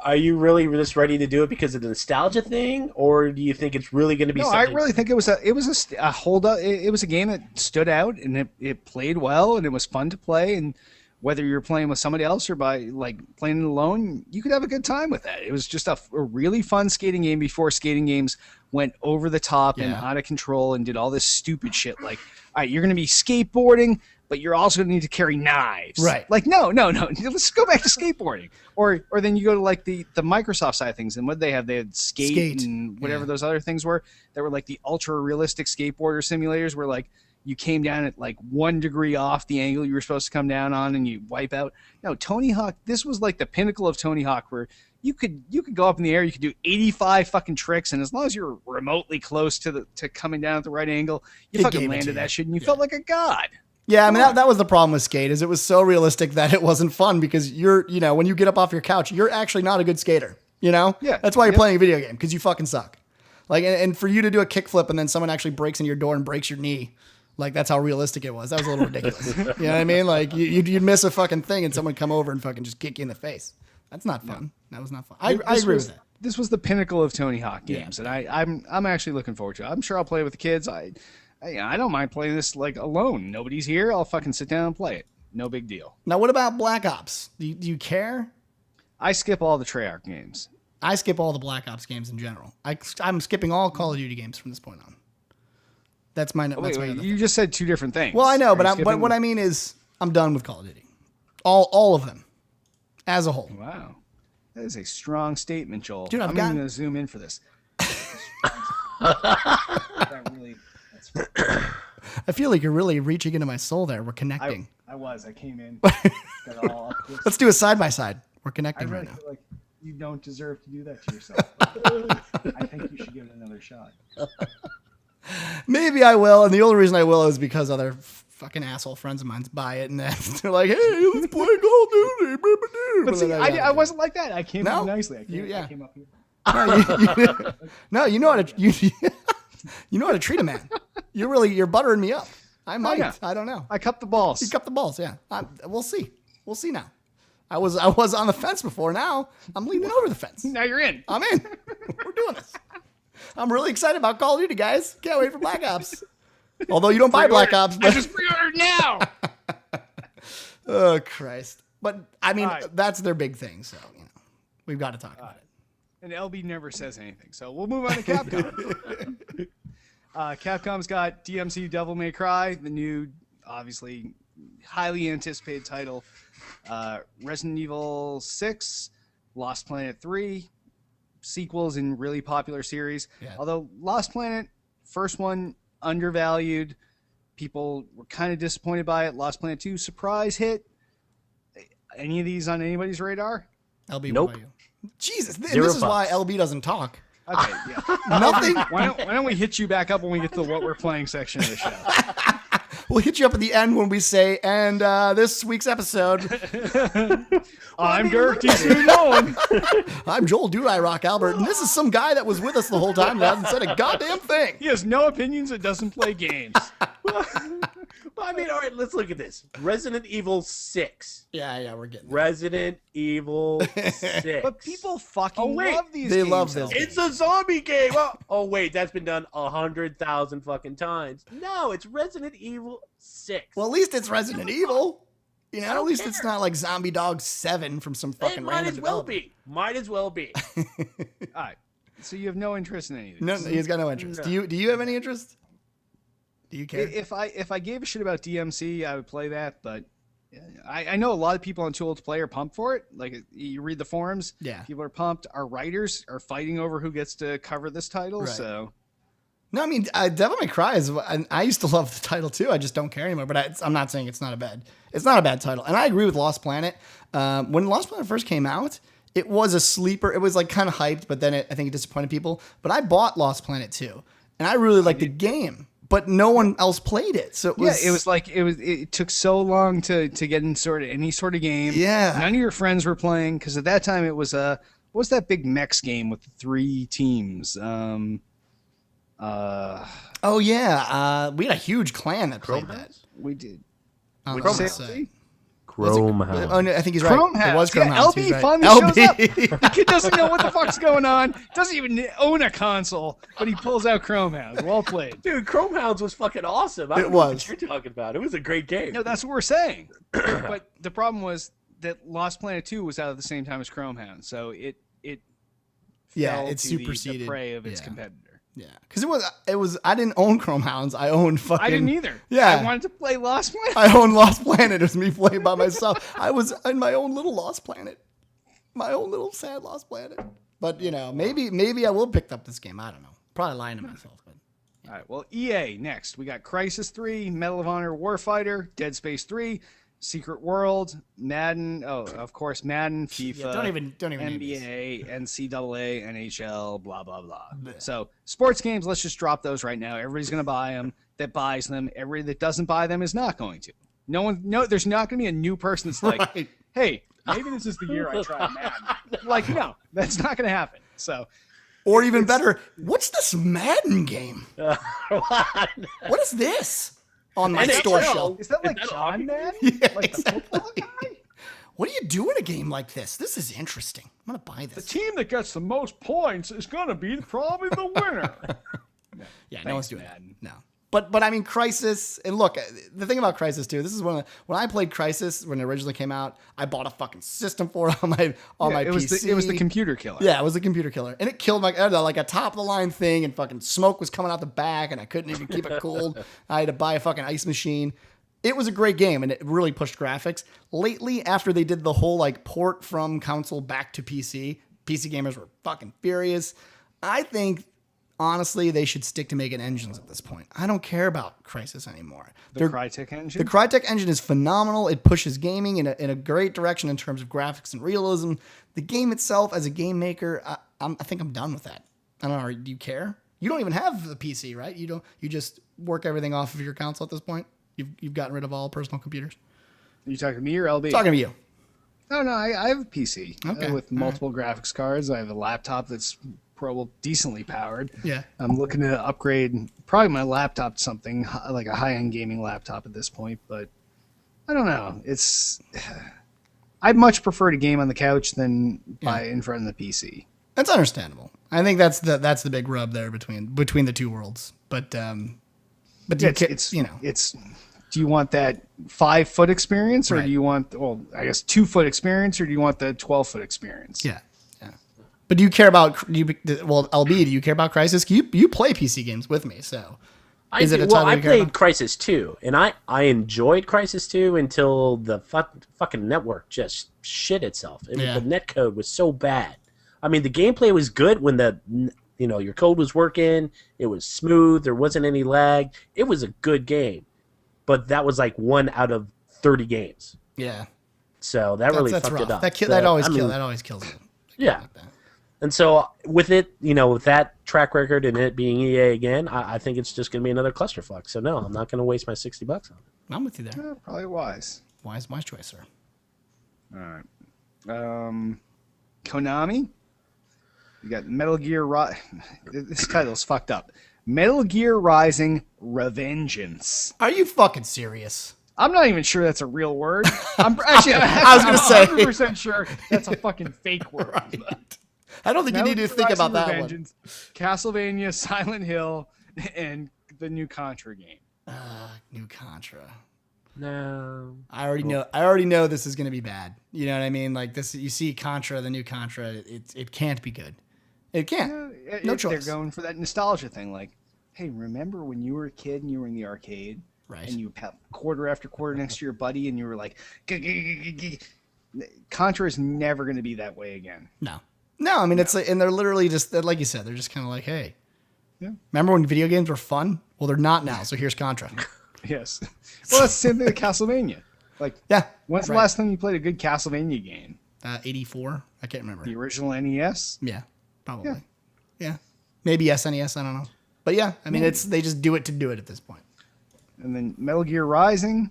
are you really just ready to do it because of the nostalgia thing, or do you think it's really going to be? No, something... I really think it was a hold up. It was a game that stood out and it played well and it was fun to play. And whether you're playing with somebody else or by like playing it alone, you could have a good time with that. It was just a really fun skating game before skating games went over the top and out of control and did all this stupid shit. Like, all right, you're going to be skateboarding, but you're also going to need to carry knives. Right. Like, no. Let's go back to skateboarding. Or then you go to like the Microsoft side of things, and what they have? They had skate and whatever those other things were that were like the ultra realistic skateboarder simulators where like you came down at like 1 degree off the angle you were supposed to come down on and you wipe out. No, Tony Hawk, this was like the pinnacle of Tony Hawk where you could go up in the air, you could do 85 fucking tricks, and as long as you're remotely close to coming down at the right angle, you fucking landed that shit and you felt like a god. Yeah, I mean that was the problem with Skate is it was so realistic that it wasn't fun because when you get up off your couch, you're actually not a good skater. Yeah. That's why you're playing a video game because you fucking suck. Like, and for you to do a kickflip and then someone actually breaks in your door and breaks your knee, like that's how realistic it was. That was a little ridiculous. You know what I mean? Like you'd miss a fucking thing and someone come over and fucking just kick you in the face. That's not fun. That was not fun. I agree with that. This was the pinnacle of Tony Hawk games, and I'm actually looking forward to it. I'm sure I'll play with the kids. I don't mind playing this like alone. Nobody's here. I'll fucking sit down and play it. No big deal. Now, what about Black Ops? Do you care? I skip all the Treyarch games. I skip all the Black Ops games in general. I'm skipping all Call of Duty games from this point on. That's my. Wait, you just said two different things. Well, I know, but what I mean is I'm done with Call of Duty. All of them, as a whole. Wow. That is a strong statement, Joel. Dude, I'm going to zoom in for this. I feel like you're really reaching into my soul there. We're connecting. I came in. Got all up close. Let's do a side by side. We're connecting right now. Feel like you don't deserve to do that to yourself. I think you should give it another shot. Maybe I will, and the only reason I will is because other fucking asshole friends of mine buy it, and they're like, "Hey, let's play Call of Duty." But see, I wasn't like that. I came in nicely. I came up here. You know how to you know how to treat a man. You're buttering me up. I might. Yeah. I don't know. I cupped the balls. You cupped the balls. Yeah. We'll see. We'll see now. I was on the fence before. Now I'm leaning over the fence. Now you're in. I'm in. We're doing this. I'm really excited about Call of Duty, guys. Can't wait for Black Ops. Although you don't buy Black Ops. But... I just pre-ordered now. Oh, Christ. But, I mean, that's their big thing, so, we've got to talk about it. And LB never says anything, so we'll move on to Capcom. Capcom's got DMC Devil May Cry, the new, obviously, highly anticipated title. Resident Evil 6, Lost Planet 3, sequels in really popular series. Yeah. Although Lost Planet, first one, undervalued. People were kind of disappointed by it. Lost Planet 2, surprise hit. Any of these on anybody's radar? LB, nope. What about you? Jesus, this is why LB doesn't talk. Okay, yeah. Nothing. Why don't we hit you back up when we get to the what we're playing section of the show? We'll hit you up at the end when we say, and this week's episode. I'm Derek DC Nolan. I'm Joel Do I Rock Albert, and this is some guy that was with us the whole time that hasn't said a goddamn thing. He has no opinions and doesn't play games. Well, I mean, all right, let's look at this. Resident Evil 6. Yeah, we're getting there. Resident Evil 6. But people fucking love these they games. Love this. It's a zombie game. Oh, wait, that's been done 100,000 fucking times. No, it's Resident Evil 6. Well, at least it's Resident Evil. At least it's not like Zombie Dog 7 from some fucking random developer. Might as well be. All right. So you have no interest in any of this? No, he's got no interest. No. Do you have any interest? Do you care? If I gave a shit about DMC, I would play that, but I know a lot of people on Too Old to Play are pumped for it. Like, you read the forums, Yeah. people are pumped. Our writers are fighting over who gets to cover this title, Right. so... No, I mean, Devil May Cry is. I used to love the title too. I just don't care anymore. But I'm not saying it's not a bad title. And I agree with Lost Planet. When Lost Planet first came out, it was a sleeper. It was like kind of hyped, but then I think it disappointed people. But I bought Lost Planet 2, and I really liked the game. But no one else played it, so it took so long to get in any sort of game. Yeah, none of your friends were playing because at that time it was what was that big mechs game with the 3 teams? Oh yeah, we had a huge clan that played that. We did. Chrome Hound. Oh, no, I think he's right. Chrome Hound. It was Chrome Hound. LB Right. finally shows up. The kid doesn't know what the fuck's going on. Doesn't even own a console, but he pulls out Chrome Hound. Well played. Dude, Chrome Hounds was fucking awesome. I don't know what you're talking about. It was a great game. No, that's what we're saying. But the problem was that Lost Planet 2 was out at the same time as Chrome Hound, so it fell it to superseded the prey of its competitor. Yeah, because it was. I didn't own Chrome Hounds. I owned fucking. I didn't either. Yeah, I wanted to play Lost Planet. I owned Lost Planet. It was me playing by myself. I was in my own little Lost Planet, my own little sad Lost Planet. But maybe I will pick up this game. I don't know. Probably lying to myself. But all right. Well, EA next. We got Crysis 3, Medal of Honor Warfighter, Dead Space 3, Secret World, Madden. Oh, of course, Madden, FIFA. Yeah, don't even NBA, NCAA, NHL, blah blah blah. So sports games, let's just drop those right now. Everybody's gonna buy them. That buys them. Everybody that doesn't buy them is not going to. There's not gonna be a new person that's like, right. hey, maybe this is the year I try Madden. Like, no, that's not gonna happen. So. Or even better, what's this Madden game? What is this? On my store shelf. Is that like John Madden? Yeah, like exactly. the football guy? What do you do in a game like this? This is interesting. I'm going to buy this. The team that gets the most points is going to be probably the winner. Yeah, no one's doing that. No. But I mean, Crysis, and look, the thing about Crysis too, this is when I played Crysis when it originally came out, I bought a fucking system for it on my PC. It was the computer killer. Yeah, it was the computer killer. And it killed like a top of the line thing, and fucking smoke was coming out the back, and I couldn't even keep it cool. I had to buy a fucking ice machine. It was a great game, and it really pushed graphics. Lately, after they did the whole like port from console back to PC gamers were fucking furious. I think honestly, they should stick to making engines at this point. I don't care about Crysis anymore. The Crytek engine? The Crytek engine is phenomenal. It pushes gaming in a great direction in terms of graphics and realism. The game itself, as a game maker, I think I'm done with that. I don't know. Do you care? You don't even have the PC, right? You just work everything off of your console at this point? You've gotten rid of all personal computers? Are you talking to me or LB? Talking to you. No, I have a PC with multiple right. graphics cards. I have a laptop that's probably decently powered. Yeah. I'm looking to upgrade probably my laptop to something like a high-end gaming laptop at this point, but I don't know. I'd much prefer to game on the couch than in front of the PC. That's understandable. I think that's the big rub there between the two worlds. But do you want that 5-foot experience, or right. do you want 2-foot experience, or do you want the 12-foot experience? Yeah. But do you care about LB? Do you care about Crysis? You play PC games with me, so I played Crysis 2, and I enjoyed Crysis 2 until the fucking network just shit itself. The netcode was so bad. I mean, the gameplay was good when your code was working. It was smooth. There wasn't any lag. It was a good game, but that was like 1 out of 30 games. Yeah. So that really fucked it up. That always kills it. Yeah. Like that. And so with it, with that track record and it being EA again, I think it's just going to be another clusterfuck. So no, I'm not going to waste my $60 on it. I'm with you there. Yeah, probably wise. Wise choice, sir. All right. Konami. You got Metal Gear This title's fucked up. Metal Gear Rising Revengeance. Are you fucking serious? I'm not even sure that's a real word. I was going to say. 100% sure that's a fucking fake word. Right. I don't think you need to think about that one. Castlevania, Silent Hill, and the new Contra game. New Contra. No. I already know this is going to be bad. You know what I mean? Like this, you see Contra, the new Contra. It can't be good. It can't. No choice. They're going for that nostalgia thing. Like, hey, remember when you were a kid and you were in the arcade? Right. And you have quarter after quarter next to your buddy and you were like, Contra is never going to be that way again. No, I mean, it's like, and they're literally just, like you said, they're just kind of like, hey, yeah. Remember when video games were fun? Well, they're not now. So here's Contra. Yes. Well, that's the same thing with Castlevania. Like, yeah. When's the last time you played a good Castlevania game? 84. I can't remember. The original NES? Yeah, probably. Yeah. Maybe SNES. I don't know. But yeah, I mean, they just do it to do it at this point. And then Metal Gear Rising.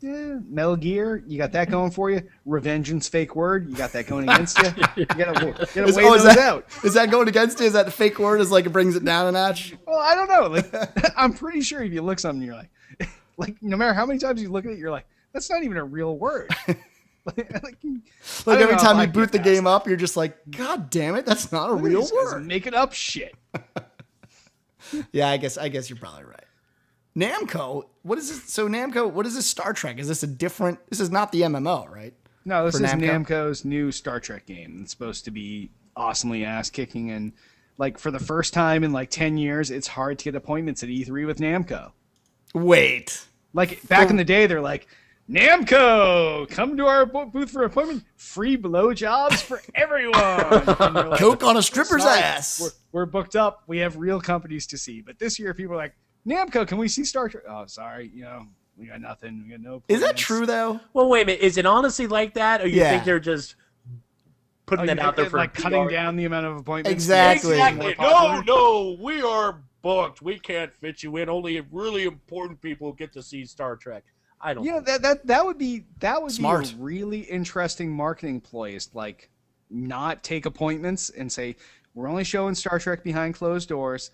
Yeah, Metal Gear, you got that going for you. Revengeance, fake word, you got that going against you. You gotta weigh those out. Is that going against you? Is that the fake word? Is like it brings it down a notch? Well, I don't know. Like, I'm pretty sure if you look something, you're like, no matter how many times you look at it, you're like, that's not even a real word. like every time you boot the game up, you're just like, God damn it, that's not a real word. Making up shit. Yeah, I guess you're probably right. Namco, what is this? So Namco, what is this Star Trek? Is this a different? This is not the MMO, right? No, this is Namco's new Star Trek game. It's supposed to be awesomely ass kicking, and like for the first time in like 10 years, it's hard to get appointments at E3 with Namco. Wait, like back in the day, they're like, Namco, come to our booth for appointment. Free blowjobs for everyone. Like, Coke on a stripper's ass. We're booked up. We have real companies to see. But this year, people are like, Namco, can we see Star Trek? Oh, sorry. We got nothing. We got no appointments. Is that true, though? Well, wait a minute. Is it honestly like that? Or you think they're just putting it out there for like cutting down the amount of appointments? Exactly. No, we are booked. We can't fit you in. Only really important people get to see Star Trek. I don't. That would be smart. Be a really interesting marketing ploy. Is like not take appointments and say we're only showing Star Trek behind closed doors.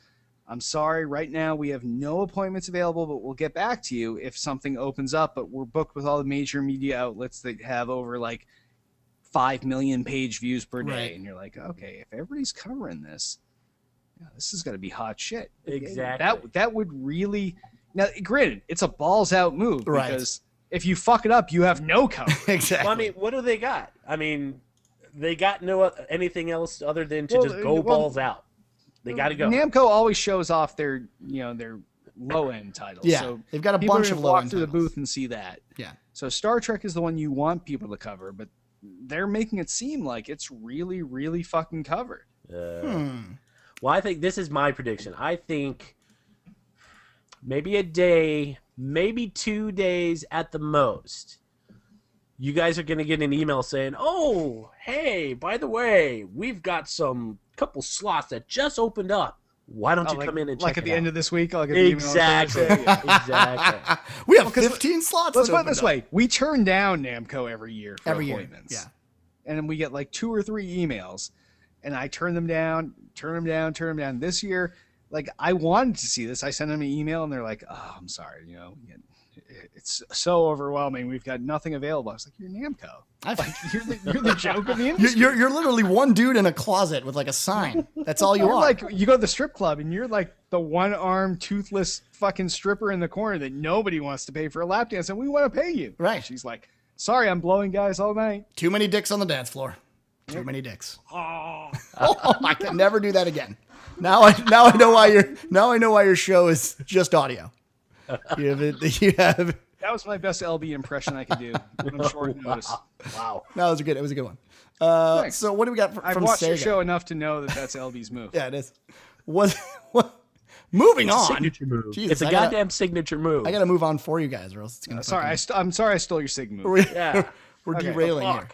I'm sorry, right now we have no appointments available, but we'll get back to you if something opens up. But we're booked with all the major media outlets that have over like 5 million page views per day, right. And you're like, okay, if everybody's covering this, this is going to be hot shit. Exactly. That would really. Now, granted, it's a balls out move right. Because if you fuck it up, you have no cover. Exactly. Well, I mean, what do they got? I mean, they got no anything else other than to just go balls out. They got to go. Namco always shows off their low end titles. Yeah, so they've got a bunch of low end. Walk through the booth and see that. Yeah. So Star Trek is the one you want people to cover, but they're making it seem like it's really, really fucking covered. Well, I think this is my prediction. I think maybe a day, maybe 2 days at the most. You guys are going to get an email saying, "Oh, hey, by the way, we've got some couple slots that just opened up. Why don't you come in and check it out?" Like at the end of this week? Exactly. Exactly. We have 15 slots. Let's put it this way. We turn down Namco every year for appointments. Yeah. And then we get like 2 or 3 emails. And I turn them down. This year, like I wanted to see this. I sent them an email and they're like, "Oh, I'm sorry. It's so overwhelming. We've got nothing available." I was like, "You're Namco. You're the joke of the industry. You're literally one dude in a closet with like a sign. That's all you are. Like you go to the strip club and you're like the one-armed, toothless fucking stripper in the corner that nobody wants to pay for a lap dance, and we want to pay you." Right. She's like, "Sorry, I'm blowing guys all night. Too many dicks on the dance floor. Too many dicks. Oh, I can never do that again. Now I know why your show is just audio. You have. That was my best LB impression I could do on short notice. Wow. No, it was a good one. So what do we got from I've watched Sega? your show enough to know that that's LB's move. Yeah, it is. Moving on. Signature move. Jesus, it's a goddamn signature move. I got to move on for you guys, or else it's gonna. I'm sorry, I stole your Sig move. We're derailing here.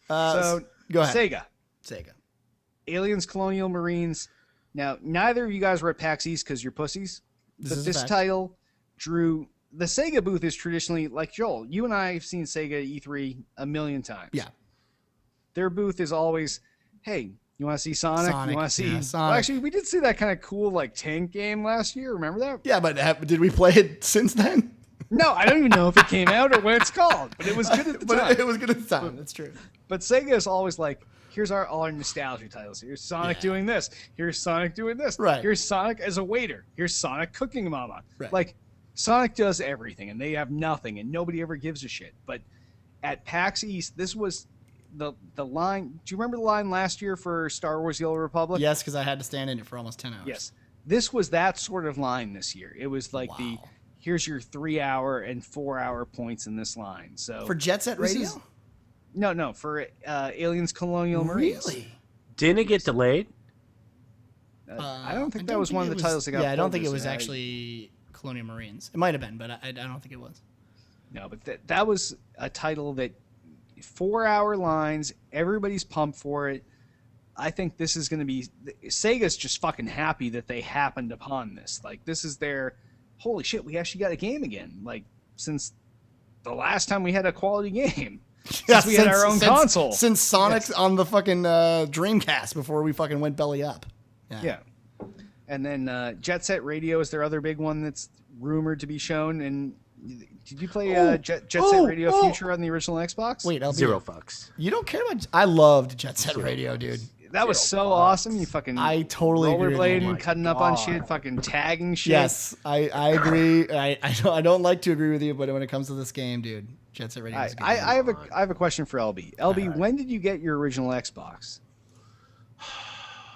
So go ahead. Sega. Aliens, Colonial Marines. Now, neither of you guys were at PAX East because you're pussies. But this title drew. The Sega booth is traditionally, like Joel, you and I have seen Sega E3 a million times. Yeah. Their booth is always, hey, you want to see Sonic? You want to see Sonic? Well, actually, we did see that kind of cool like tank game last year. Remember that? Yeah, but did we play it since then? No, I don't even know if it came out or what it's called, but it was good at the time. It was good at the time. That's true. But Sega is always like, here's all our nostalgia titles. Here's Sonic doing this. Here's Sonic doing this. Right. Here's Sonic as a waiter. Here's Sonic cooking mama. Right. Like, Sonic does everything, and they have nothing, and nobody ever gives a shit. But at PAX East, this was the line. Do you remember the line last year for Star Wars: The Old Republic? Yes, because I had to stand in it for almost 10 hours. Yes. this was that sort of line this year. It was like here's your 3-hour and 4-hour points in this line. So for Jet Set Radio? No, for Aliens Colonial Marines. Really? Didn't it get delayed? I don't think that was one of the titles that got. Yeah, I don't think it was actually Colonial Marines. It might have been, but I don't think it was. No, but that was a title that 4-hour lines. Everybody's pumped for it. I think this is going to be. Sega's just fucking happy that they happened upon this. Like, this is their. Holy shit, we actually got a game again. Like, since the last time we had a quality game. Since we had our own console. Since Sonic's on the fucking Dreamcast before we fucking went belly up. Yeah. And then Jet Set Radio is their other big one that's rumored to be shown. And did you play Jet Set Radio Future on the original Xbox? Wait, Zero fucks. You don't care about... I loved Jet Set Radio, dude. That was so awesome. You fucking I totally rollerblading, cutting up on shit, fucking tagging shit. Yes, I agree. I don't like to agree with you, but when it comes to this game, dude, Jet Set Radio is good. I have a question for LB. LB, when did you get your original Xbox?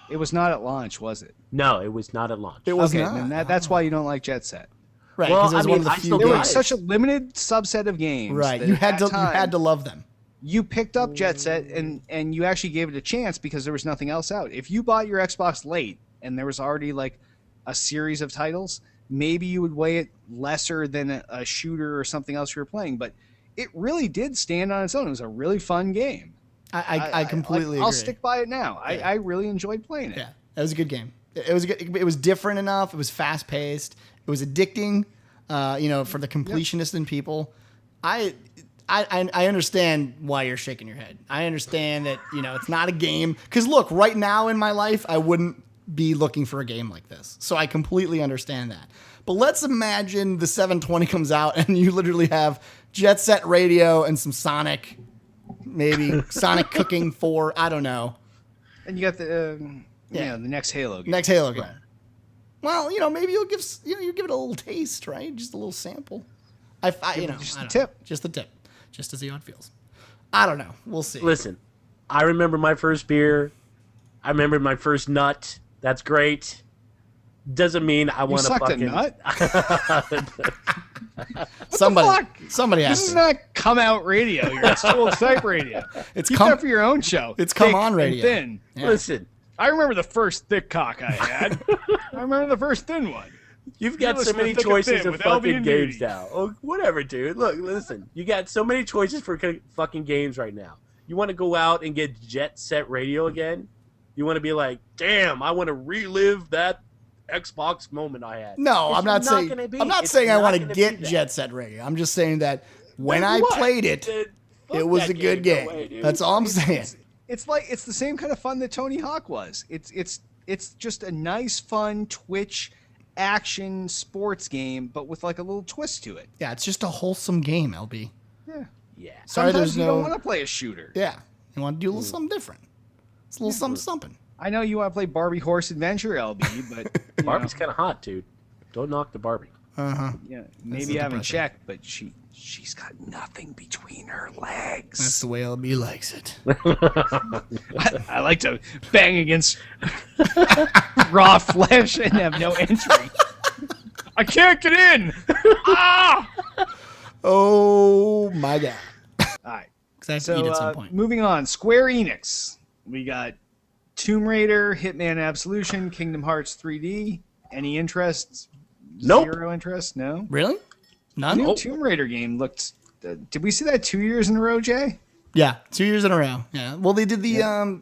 It was not at launch, was it? No, it was not at launch. It was not. Then that's why you don't like Jet Set. Right, because it was one of the few There games. was such a limited subset of games. Right, you had to love them. You picked up Jet Set and you actually gave it a chance because there was nothing else out. If you bought your Xbox late and there was already like a series of titles, maybe you would weigh it lesser than a shooter or something else you were playing. But it really did stand on its own. It was a really fun game. I completely agree. I'll stick by it now. Yeah. I really enjoyed playing it. Yeah, it was a good game. It was good. It was different enough. It was fast paced. It was addicting. For the completionist in people. I understand why you're shaking your head. I understand that it's not a game. Because look, right now in my life, I wouldn't be looking for a game like this. So I completely understand that. But let's imagine the 720 comes out and you literally have Jet Set Radio and some Sonic. Maybe Sonic Cooking 4. I don't know. And you got the next Halo game. Next Halo game. Right. Well, maybe you give it a little taste, right? Just a little sample. Just the tip. Just the tip. Just to see how it feels. I don't know. We'll see. Listen, I remember my first beer. I remember my first nut. That's great. Doesn't mean I want to fucking... You sucked a nut? Somebody has This is not Come Out Radio. You're Old Type Radio. Keep that for your own show. It's Come On Radio. Thin. Yeah. Listen. I remember the first thick cock I had. I remember the first thin one. You've got so many choices of fucking games now. Oh, whatever, dude. Look, listen. You got so many choices for fucking games right now. You want to go out and get Jet Set Radio again? You want to be like, damn, I want to relive that Xbox moment I had. No, I'm not saying I want to get Jet Set Radio. I'm just saying that when I played it, it was a good game. That's all I'm saying. It's the same kind of fun that Tony Hawk was. It's just a nice, fun Twitch action sports game, but with like a little twist to it. Yeah, it's just a wholesome game, LB. Yeah. Sorry, Sometimes you don't want to play a shooter. Yeah, you want to do a little something different. It's a little something. I know you want to play Barbie Horse Adventure, LB, but Barbie's kind of hot, dude. Don't knock the Barbie. Yeah, maybe you haven't checked, but she's got nothing between her legs. That's the way LB likes it. I like to bang against raw flesh and have no entry. I can't get in. Oh my god! All right. Because I have to eat at some point. Moving on, Square Enix. We got Tomb Raider, Hitman Absolution, Kingdom Hearts 3D. Any interest? Nope. Zero interest? No. Really? None? The new Tomb Raider game looked... did we see that 2 years in a row, Jay? Yeah, 2 years in a row. Yeah. Well, they did the...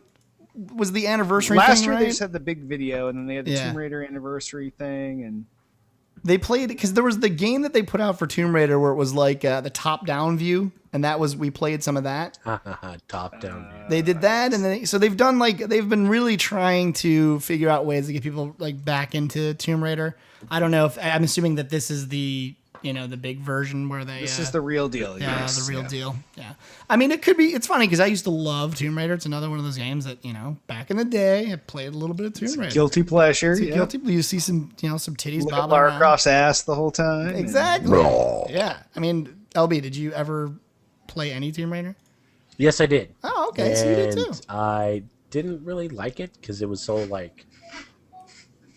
was the anniversary Last thing, year right? they just had the big video, and then they had the Tomb Raider anniversary thing, and... They played... Because there was the game that they put out for Tomb Raider where it was like the top-down view, and that was... We played some of that. Top-down view. They did that, and then... So they've done like... They've been really trying to figure out ways to get people like back into Tomb Raider. I don't know if... I'm assuming that this is the... the big version where they... This is the real deal. Yeah, yes. the real deal. Yeah. I mean, it could be... It's funny because I used to love Tomb Raider. It's another one of those games that, back in the day, I played a little bit of Tomb Raider. Guilty pleasure. It's guilty. You see some, some titties Look bobbing at Lara around. Croft's ass the whole time. Exactly. Yeah. I mean, LB, did you ever play any Tomb Raider? Yes, I did. Oh, okay. So you did too. I didn't really like it because it was so like...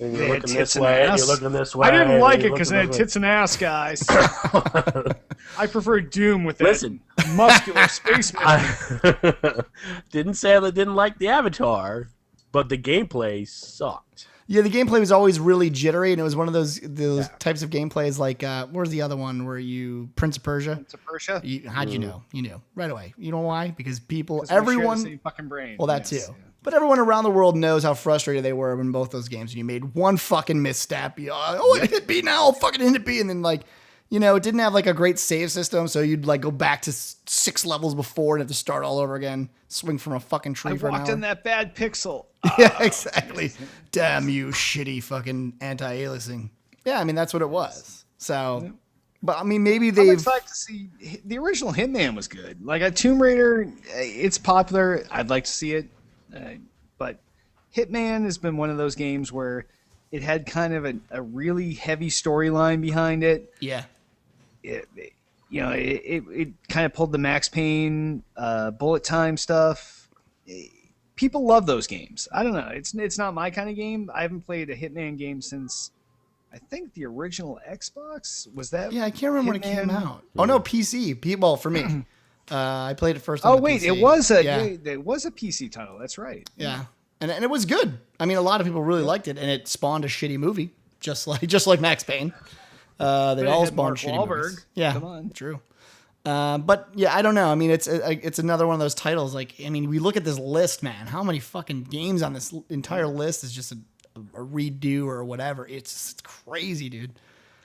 And you're They had looking tits this and way, and ass. you're looking this way. I didn't and like it you're because it looking had this tits and ass, guys. way. I prefer Doom with that Listen. muscular space mission. I didn't say I didn't like the Avatar, but the gameplay sucked. Yeah, the gameplay was always really jittery, and it was one of those types of gameplays like, where's the other one where you, Prince of Persia? Prince of Persia? How'd you know? You knew right away. You know why? Because people, 'Cause we share the everyone, same fucking brain. well, that Yes, too. yeah. But everyone around the world knows how frustrated they were in both those games. And you made one fucking misstep. It hit B now, fucking hit B. And then like, it didn't have like a great save system. So you'd like go back to 6 levels before and have to start all over again. Swing from a fucking tree I for an walked hour. in that bad pixel. Yeah, exactly. Damn you, shitty fucking anti-aliasing. Yeah, I mean, that's what it was. So, but I mean, maybe I'm they've... excited to see. The original Hitman was good. Like a Tomb Raider, it's popular. I'd like to see it. But Hitman has been one of those games where it had kind of a really heavy storyline behind it. Yeah. It kind of pulled the Max Payne bullet time stuff. People love those games. I don't know. It's not my kind of game. I haven't played a Hitman game since I think the original Xbox. Was that? Yeah, I can't remember when it came out. Oh no, PC. Well, for me, I played it first. Oh on the wait, PC. it was a PC title. That's right. Yeah, and it was good. I mean, a lot of people really liked it, and it spawned a shitty movie, just like Max Payne. They all spawned Mark shitty Wahlberg. movies. Yeah, Come on. true. But yeah, I don't know. I mean, it's another one of those titles. Like, I mean, we look at this list, man. How many fucking games on this entire list is just a redo or whatever? It's crazy, dude.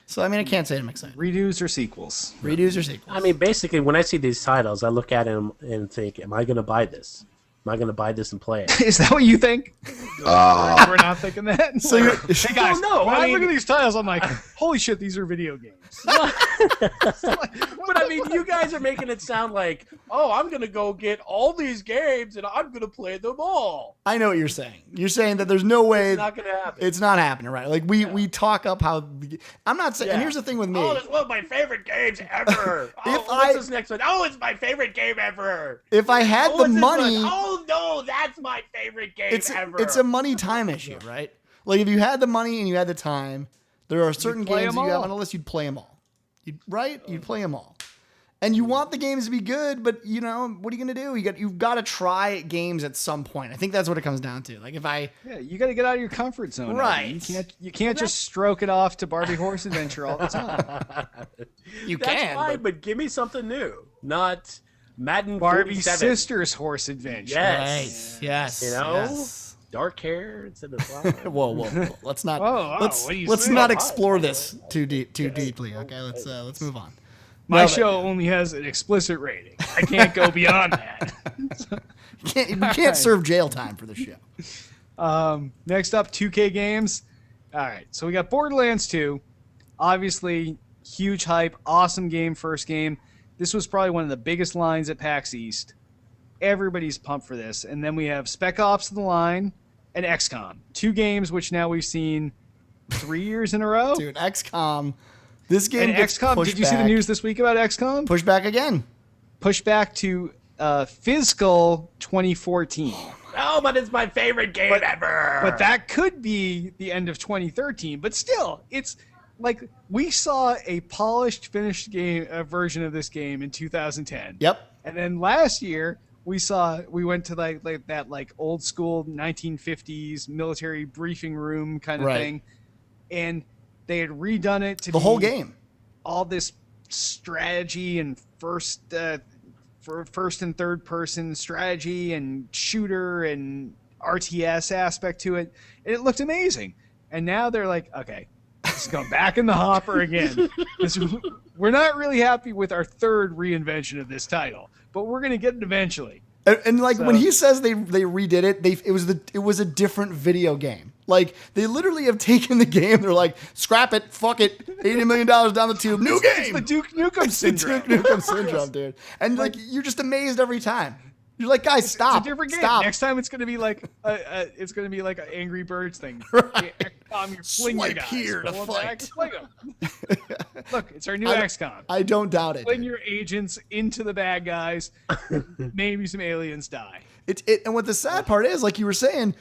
So I mean, I can't say I'm excited. Redos or sequels? Redos or sequels? I mean, basically, when I see these titles, I look at them and think, am I going to buy this? Am I going to buy this and play it? Is that what you think? We're not thinking that. So hey guys, no, when I I mean- look at these titles, I'm like, holy shit, these are video games. But I mean, you guys are making it sound like, oh, I'm going to go get all these games and I'm going to play them all. I know what you're saying. You're saying that there's no way It's not going to happen. it's not happening, right? Like we talk up how I'm not saying. And here's the thing with me. Oh, it's one of my favorite games ever. If What's this next one? Oh, it's my favorite game ever. If I had Oh, the what's this money, one? Oh no, that's my favorite game ever. it's a money time issue, right? Like if you had the money and you had the time, there are certain play games them that you have all. on a list, you'd play them all. You'd play them all. And you want the games to be good, but what are you gonna do? You've got to try games at some point. I think that's what it comes down to. Like if I You got to get out of your comfort zone. Right. You can't just stroke it off to Barbie Horse Adventure all the time. you That's can, fine, but give me something new, not Madden Barbie 47. Sister's Horse Adventure. Yes. yes, You know? yes. Dark hair instead of blonde. Whoa. Let's not Whoa, let's what are you let's saying? not explore this too deeply. Okay, let's move on. My No, show only has an explicit rating. I can't go beyond that. You can't serve jail time for the show. Next up, 2K games. All right, so we got Borderlands 2. Obviously, huge hype, awesome game, first game. This was probably one of the biggest lines at PAX East. Everybody's pumped for this. And then we have Spec Ops on the line and XCOM. 2 games which now we've seen 3 years in a row. Dude, XCOM. This game And gets XCOM, pushed did you see the back. news this week about XCOM? Push back again. Pushed back to fiscal 2014. Oh, but it's my favorite game ever. But that could be the end of 2013. But still, it's like we saw a polished, finished game version of this game in 2010. Yep. And then last year we went to like that old school 1950s military briefing room kind of Right. thing, and they had redone it to The be whole game. all this strategy and first and third person strategy and shooter and RTS aspect to it, and it looked amazing. And now they're like, okay, let's go back in the hopper again. We're not really happy with our third reinvention of this title, but we're gonna get it eventually. And like when So- he says they redid it, it was a different video game. Like they literally have taken the game. They're like, scrap it, fuck it, $80 million down the tube, new game. It's the Duke Nukem syndrome. Duke Nukem syndrome, dude. And like you're just amazed every time. You're like, guys, stop. It's a different game. Stop. Next time it's gonna be like an Angry Birds thing. Right. XCOM, you fling your Swipe guys. here to Go fight. back and fling 'em. Look, it's our new I- XCOM. I don't doubt it. Fling dude. your agents into the bad guys. Maybe some aliens die. And what the sad part is, like you were saying,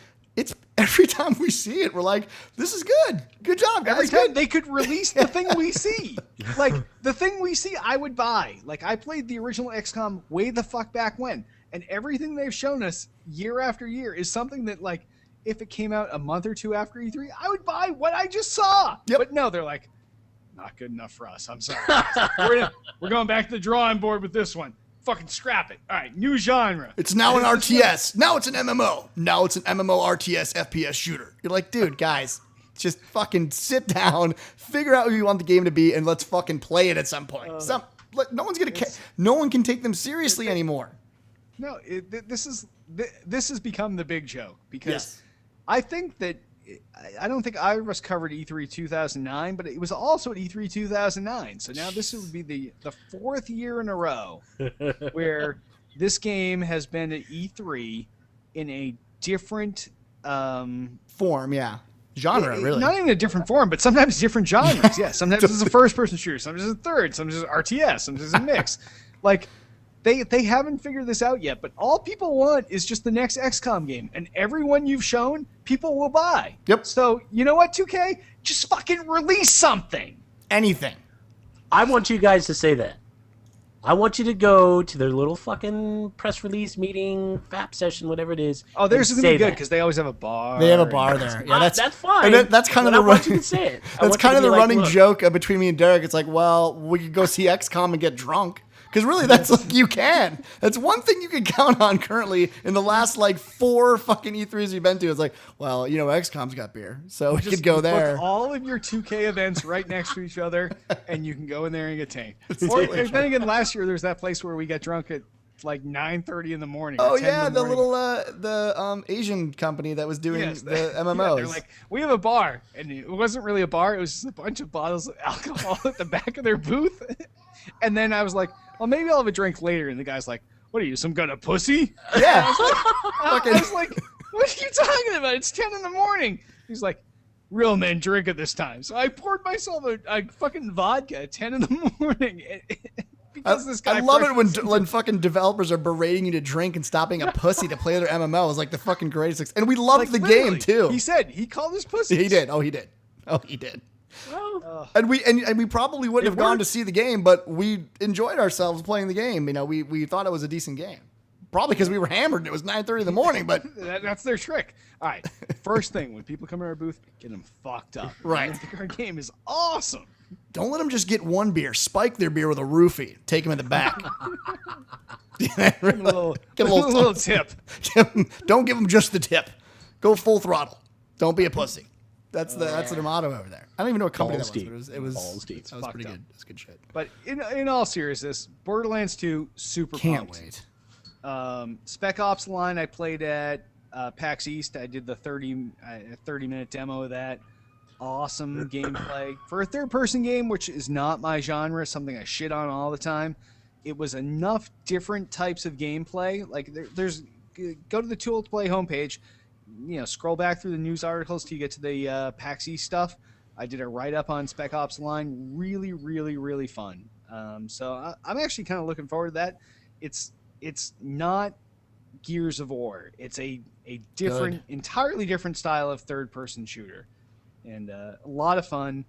every time we see it, we're like, this is good. Good job, guys. Every time they could release the thing we see. Like, the thing we see, I would buy. Like, I played the original XCOM way the fuck back when. And everything they've shown us year after year is something that, like, if it came out a month or two after E3, I would buy what I just saw. Yep. But no, they're like, not good enough for us. I'm sorry. We're going back to the drawing board with this one. Fucking scrap it. All right, new genre. It's now an RTS. Now it's an MMO. Now it's an MMO RTS FPS shooter. You're like, dude, guys, just fucking sit down, figure out who you want the game to be, and let's fucking play it at some point. No one's gonna care. No one can take them seriously anymore. No, this has become the big joke because Yes. I think that I don't think either of us covered E3 2009, but it was also at E3 2009. So now this would be the fourth year in a row where this game has been at E3 in a different Form, yeah. Genre, really. Not in a different form, but sometimes different genres. Yeah, sometimes it's a first-person shooter, sometimes it's a third, sometimes it's RTS, sometimes it's a mix. Like, they haven't figured this out yet, but all people want is just the next XCOM game, and everyone you've shown, people will buy. Yep. So, you know what, 2K? Just fucking release something. Anything. I want you guys to say that. I want you to go to their little fucking press release meeting, FAP session, whatever it is. Oh, theirs is going to be good that. because they always have a bar. They have a bar there. Yeah, That's fine. And that's kind of but the I want you to say it. That's kind of the running joke between me and Derek. It's like, well, we could go see XCOM and get drunk. Because really, that's like, you can. That's one thing you can count on currently in the last, like, 4 fucking E3s we've been to. It's like, well, you know, XCOM's got beer, so we could go there. Book all of your 2K events right next to each other, and you can go in there and get tanked. Or then again, last year, there's that place where we got drunk at, like, 9:30 in the morning. Oh, yeah, the little Asian company that was doing the MMOs. Yeah, they're like, we have a bar. And it wasn't really a bar. It was just a bunch of bottles of alcohol at the back of their booth. And then I was like, well, maybe I'll have a drink later. And the guy's like, what are you, some kind of pussy? Yeah. I was like, what are you talking about? It's 10 in the morning. He's like, real men drink at this time. So I poured myself a fucking vodka at 10 in the morning. Because this guy I love it when fucking developers are berating you to drink and stopping a pussy to play their MMO. It's like the fucking greatest. And we loved the game, too. He said, he called us pussies. He did. Oh, he did. Oh, he did. Well, And we probably wouldn't have gone to see the game, but we enjoyed ourselves playing the game. You know, we thought it was a decent game. Probably because we were hammered and it was 9:30 in the morning, but that's their trick. All right, first thing, when people come to our booth, get them fucked up. Right. I think our game is awesome. don't let them just get one beer. Spike their beer with a roofie. Take them in the back. Get a little tip. Don't give them just the tip. Go full throttle. Don't be a pussy. That's the motto over there. I don't even know what company Balls that was, but it was Balls deep. that was pretty good. That's good shit. But in all seriousness, Borderlands 2, super Can't pumped. wait. Spec Ops Line, I played at PAX East. I did the 30-minute demo of that. Awesome gameplay. For a third-person game, which is not my genre, something I shit on all the time, it was enough different types of gameplay. Like, there's go to the Tool to Play homepage, scroll back through the news articles till you get to the PAX East stuff. I did a write-up on Spec Ops Line. Really, really, really fun. So I'm actually kind of looking forward to that. It's not Gears of War. It's a different, entirely different style of third-person shooter. And a lot of fun.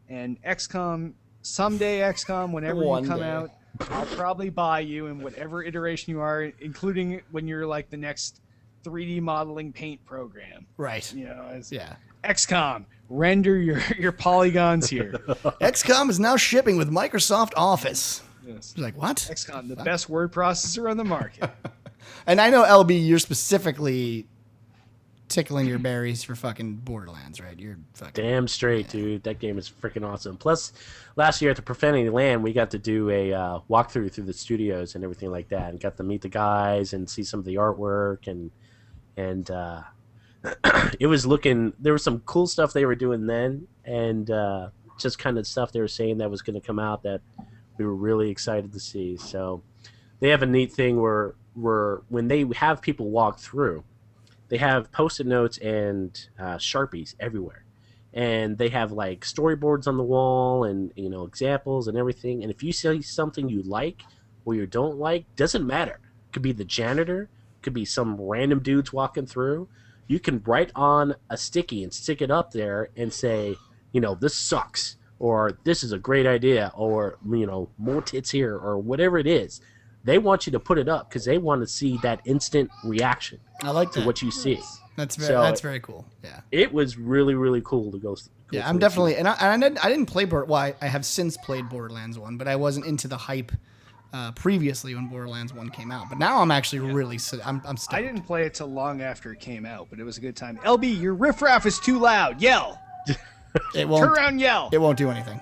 And XCOM, someday XCOM, whenever you come out, I'll probably buy you in whatever iteration you are, including when you're like the next 3D modeling paint program. Right. Yeah. XCOM, render your polygons here. XCOM is now shipping with Microsoft Office. Yes. You're like, what? XCOM, the best word processor on the market. And I know, LB, you're specifically tickling your berries for fucking Borderlands, right? You're fucking damn straight, dude. That game is freaking awesome. Plus, last year at the Profanity Land, we got to do a walkthrough through the studios and everything like that, and got to meet the guys and see some of the artwork, and it was looking. There was some cool stuff they were doing then, and just kind of stuff they were saying that was going to come out that we were really excited to see. So they have a neat thing where when they have people walk through, they have Post-it notes and Sharpies everywhere. And they have like storyboards on the wall and examples and everything. And if you see something you like or you don't like, doesn't matter. Could be the janitor, could be some random dudes walking through. you can write on a sticky and stick it up there and say, this sucks, or this is a great idea, or, more tits here, or whatever it is. They want you to put it up because they want to see that instant reaction. I like to what you see. That's very cool. Yeah, it was really, really cool to go. Yeah, I'm definitely, and I didn't play I have since played Borderlands 1, but I wasn't into the hype previously when Borderlands 1 came out. But now I'm actually really, I'm stoked. I didn't play it till long after it came out, but it was a good time. LB, your riffraff is too loud. Yell. It won't. Turn around, yell. It won't do anything.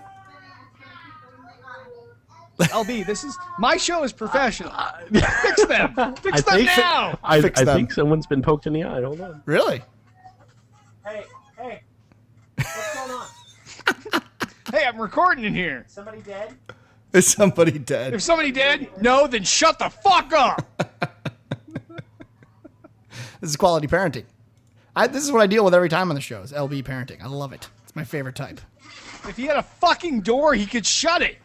LB, my show is professional. Fix them. Fix them now. I think someone's been poked in the eye. Hold on. Really? Hey, what's going on? Hey, I'm recording in here. Somebody dead? Is somebody dead? If somebody dead, no, then shut the fuck up. This is quality parenting. This is what I deal with every time on the show, is LB parenting. I love it. It's my favorite type. If he had a fucking door, he could shut it.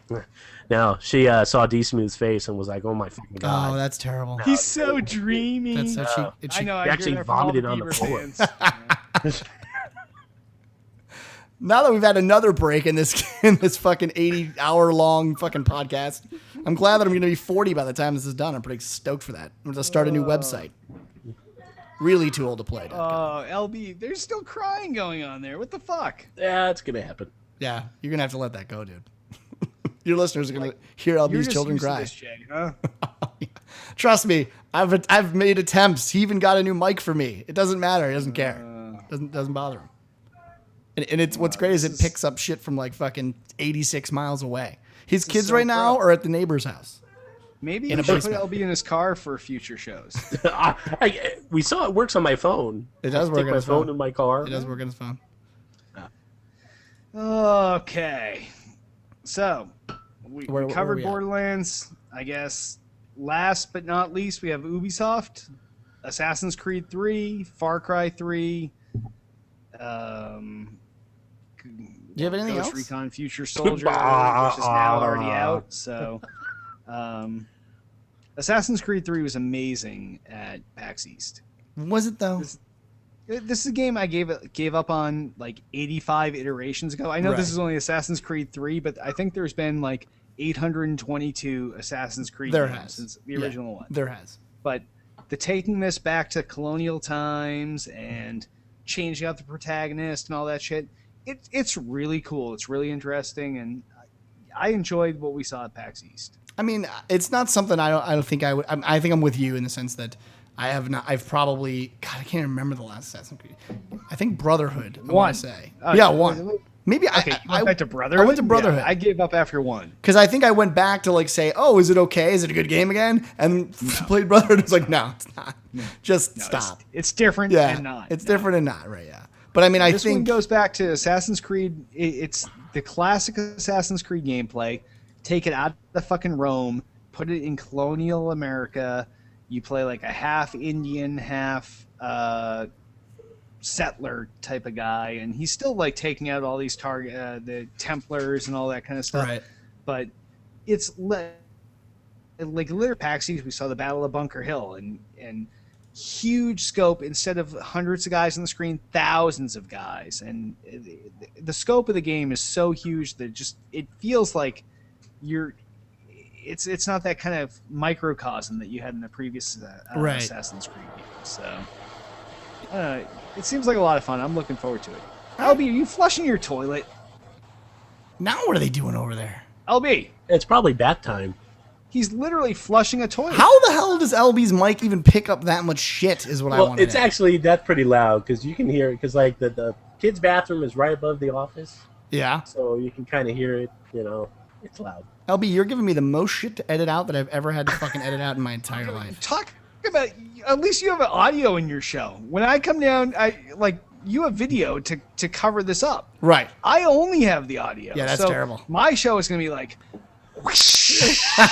No, she saw Dsmooth's face and was like, "Oh my fucking god!" Oh, that's terrible. He's so dreamy. That's so I know. I actually vomited on the floor. Now that we've had another break in this fucking 80-hour-long fucking podcast, I'm glad that I'm going to be 40 by the time this is done. I'm pretty stoked for that. I'm going to start a new website. Really too old to play. Oh, LB, there's still crying going on there. What the fuck? Yeah, it's gonna happen. Yeah, you're going to have to let that go, dude. Your listeners are going to hear LB's children cry. This, Jay, huh? Trust me, I've made attempts. He even got a new mic for me. It doesn't matter. He doesn't care. Doesn't bother him. And it's what's great is it picks up shit from like fucking 86 miles away. His kids right now are at the neighbor's house. Maybe you should put LB in his car for future shows. We saw it works on my phone. It does work on his phone. In my car. It does work on his phone. Okay. So, we covered we Borderlands. I guess last but not least, we have Ubisoft, Assassin's Creed 3, Far Cry 3. Do you have anything Ghost else? Recon Future Soldier, which is now already out. So, Assassin's Creed 3 was amazing at PAX East. Was it though? This is a game I gave up on like 85 iterations ago. I know this is only Assassin's Creed 3, but I think there's been like 822 Assassin's Creed games since the original one. There has. But taking this back to colonial times and changing out the protagonist and all that shit, it's really cool. It's really interesting, and I enjoyed what we saw at PAX East. I mean, it's not something I don't think I would. I think I'm with you in the sense that I have not. I've probably. God, I can't remember the last Assassin's Creed. I think Brotherhood. I want to say. One. Maybe okay, I went to Brotherhood. I went to Brotherhood. Yeah, I gave up after one because I think I went back to like say, "Oh, is it okay? Is it a good game again?" And played Brotherhood. It's like, no, it's not. Just stop. It's different and not. It's different and not. Right? Yeah. But I mean, this one goes back to Assassin's Creed. It's the classic Assassin's Creed gameplay. Take it out of the fucking Rome. Put it in colonial America. You play like a half Indian, half settler type of guy, and he's still like taking out all these the Templars and all that kind of stuff. Right. But it's like literally PAX East, we saw the Battle of Bunker Hill and huge scope. Instead of hundreds of guys on the screen, thousands of guys, and the scope of the game is so huge that it feels like it's not that kind of microcosm that you had in the previous Assassin's Creed game. So it seems like a lot of fun. I'm looking forward to it. LB, are you flushing your toilet? Now what are they doing over there? LB, it's probably bath time. He's literally flushing a toilet. How the hell does LB's mic even pick up that much shit? Is what I want to know. It's actually that's pretty loud because you can hear it because like the kids' bathroom is right above the office. Yeah. So you can kind of hear it. It's loud. LB, you're giving me the most shit to edit out that I've ever had to fucking edit out in my entire life. Talk about, at least you have an audio in your show. When I come down, you have video to cover this up. Right. I only have the audio. Yeah, that's terrible. My show is going to be like, whoosh. And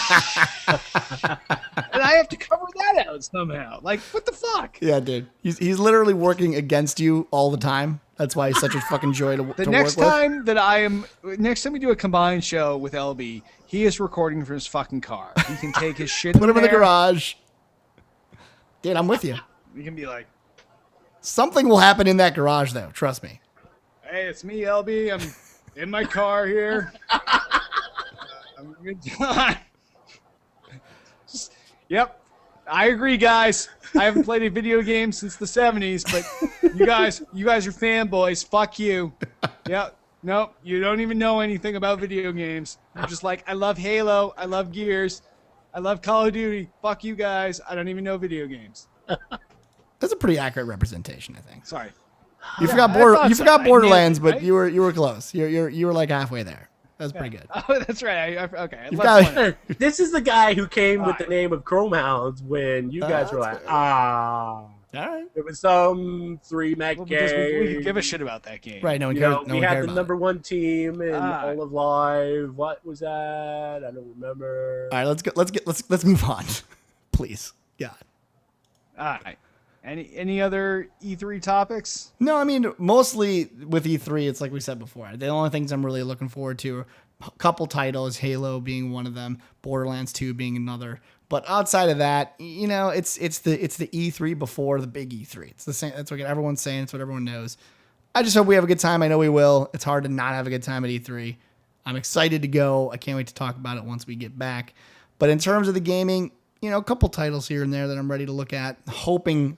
I have to cover that out somehow. Like, what the fuck? Yeah, dude. He's literally working against you all the time. That's why he's such a fucking joy to work with. Next time we do a combined show with LB, he is recording from his fucking car. He can take his shit Put him in the garage. Dude, I'm with you. You can be like, Something will happen in that garage, though. Trust me. Hey, it's me, LB. I'm in my car here. I'm a good time. Yep. I agree, guys. I haven't played a video game since the 70s, but you guys are fanboys. Fuck you. Yep. Nope. You don't even know anything about video games. You're just like, I love Halo. I love Gears. I love Call of Duty. Fuck you guys. I don't even know video games. That's a pretty accurate representation, I think. Sorry. You forgot Borderlands, but you were close. You were like halfway there. That's pretty good. Oh, that's right. Okay. This is the guy who came with the name of Chromehounds when you guys were like, all right. It was some 3-Mac Well, game. we could give a shit about that game. Right. No one You cares. know, No we one had cared the about number it. one team in all of live. What was that? I don't remember. All right. Let's move on, please. God. All right. Any other E3 topics? No, I mean, mostly with E3, it's like we said before. The only things I'm really looking forward to are a couple titles, Halo being one of them, Borderlands 2 being another. But outside of that, you know, it's the E3 before the big E3. It's the same. That's what everyone's saying. It's what everyone knows. I just hope we have a good time. I know we will. It's hard to not have a good time at E3. I'm excited to go. I can't wait to talk about it once we get back. But in terms of the gaming, you know, a couple titles here and there that I'm ready to look at, hoping,